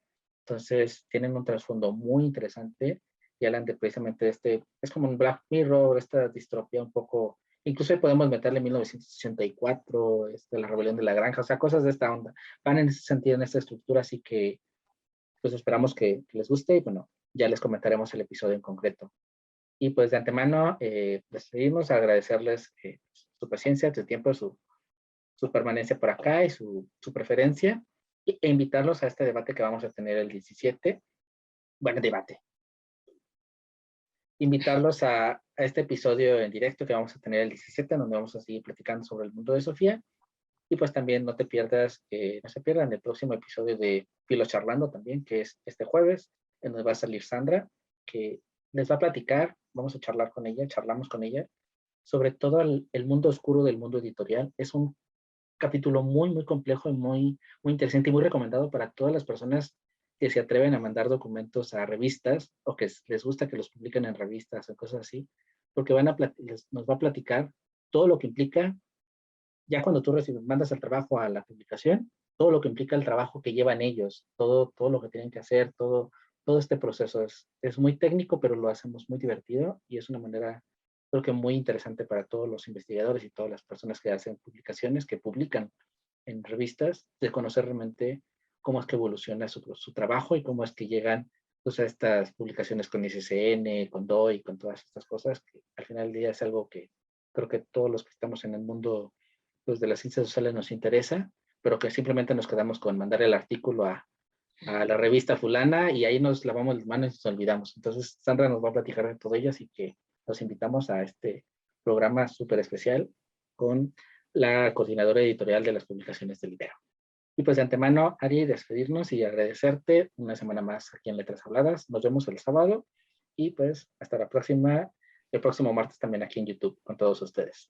Entonces, tienen un trasfondo muy interesante y hablan de precisamente es como un Black Mirror, esta distopía un poco, incluso podemos meterle 1984, la rebelión de la granja, o sea, cosas de esta onda. Van en ese sentido, en esta estructura, así que pues esperamos que les guste y bueno, ya les comentaremos el episodio en concreto. Y pues de antemano, les agradecerles su paciencia, su tiempo, su permanencia por acá y su preferencia, e invitarlos a este debate que vamos a tener el 17. Bueno, debate. Invitarlos a este episodio en directo que vamos a tener el 17, donde vamos a seguir platicando sobre el mundo de Sofía. Y pues también no se pierdan el próximo episodio de Filo Charlando también, que es este jueves, en donde va a salir Sandra, que les va a platicar, vamos a charlar con ella, charlamos con ella, sobre todo el mundo oscuro del mundo editorial. Es un capítulo muy, muy complejo y muy, muy interesante y muy recomendado para todas las personas que se atreven a mandar documentos a revistas o que les gusta que los publiquen en revistas o cosas así, porque nos va a platicar todo lo que implica ya cuando tú mandas el trabajo a la publicación, todo lo que implica el trabajo que llevan ellos, todo lo que tienen que hacer, todo este proceso es muy técnico, pero lo hacemos muy divertido y es una manera, creo que muy interesante para todos los investigadores y todas las personas que hacen publicaciones, que publican en revistas, de conocer realmente cómo es que evoluciona su trabajo y cómo es que llegan pues, a estas publicaciones con ISSN, con DOI, con todas estas cosas, que al final del día es algo que creo que todos los que estamos en el mundo pues, de las ciencias sociales nos interesa, pero que simplemente nos quedamos con mandar el artículo a la revista fulana y ahí nos lavamos las manos y nos olvidamos. Entonces, Sandra nos va a platicar de todo ello, así que los invitamos a este programa súper especial con la coordinadora editorial de las publicaciones del Libero. Y pues de antemano, Ari, despedirnos y agradecerte una semana más aquí en Letras Habladas. Nos vemos el sábado y pues hasta la próxima, el próximo martes también aquí en YouTube con todos ustedes.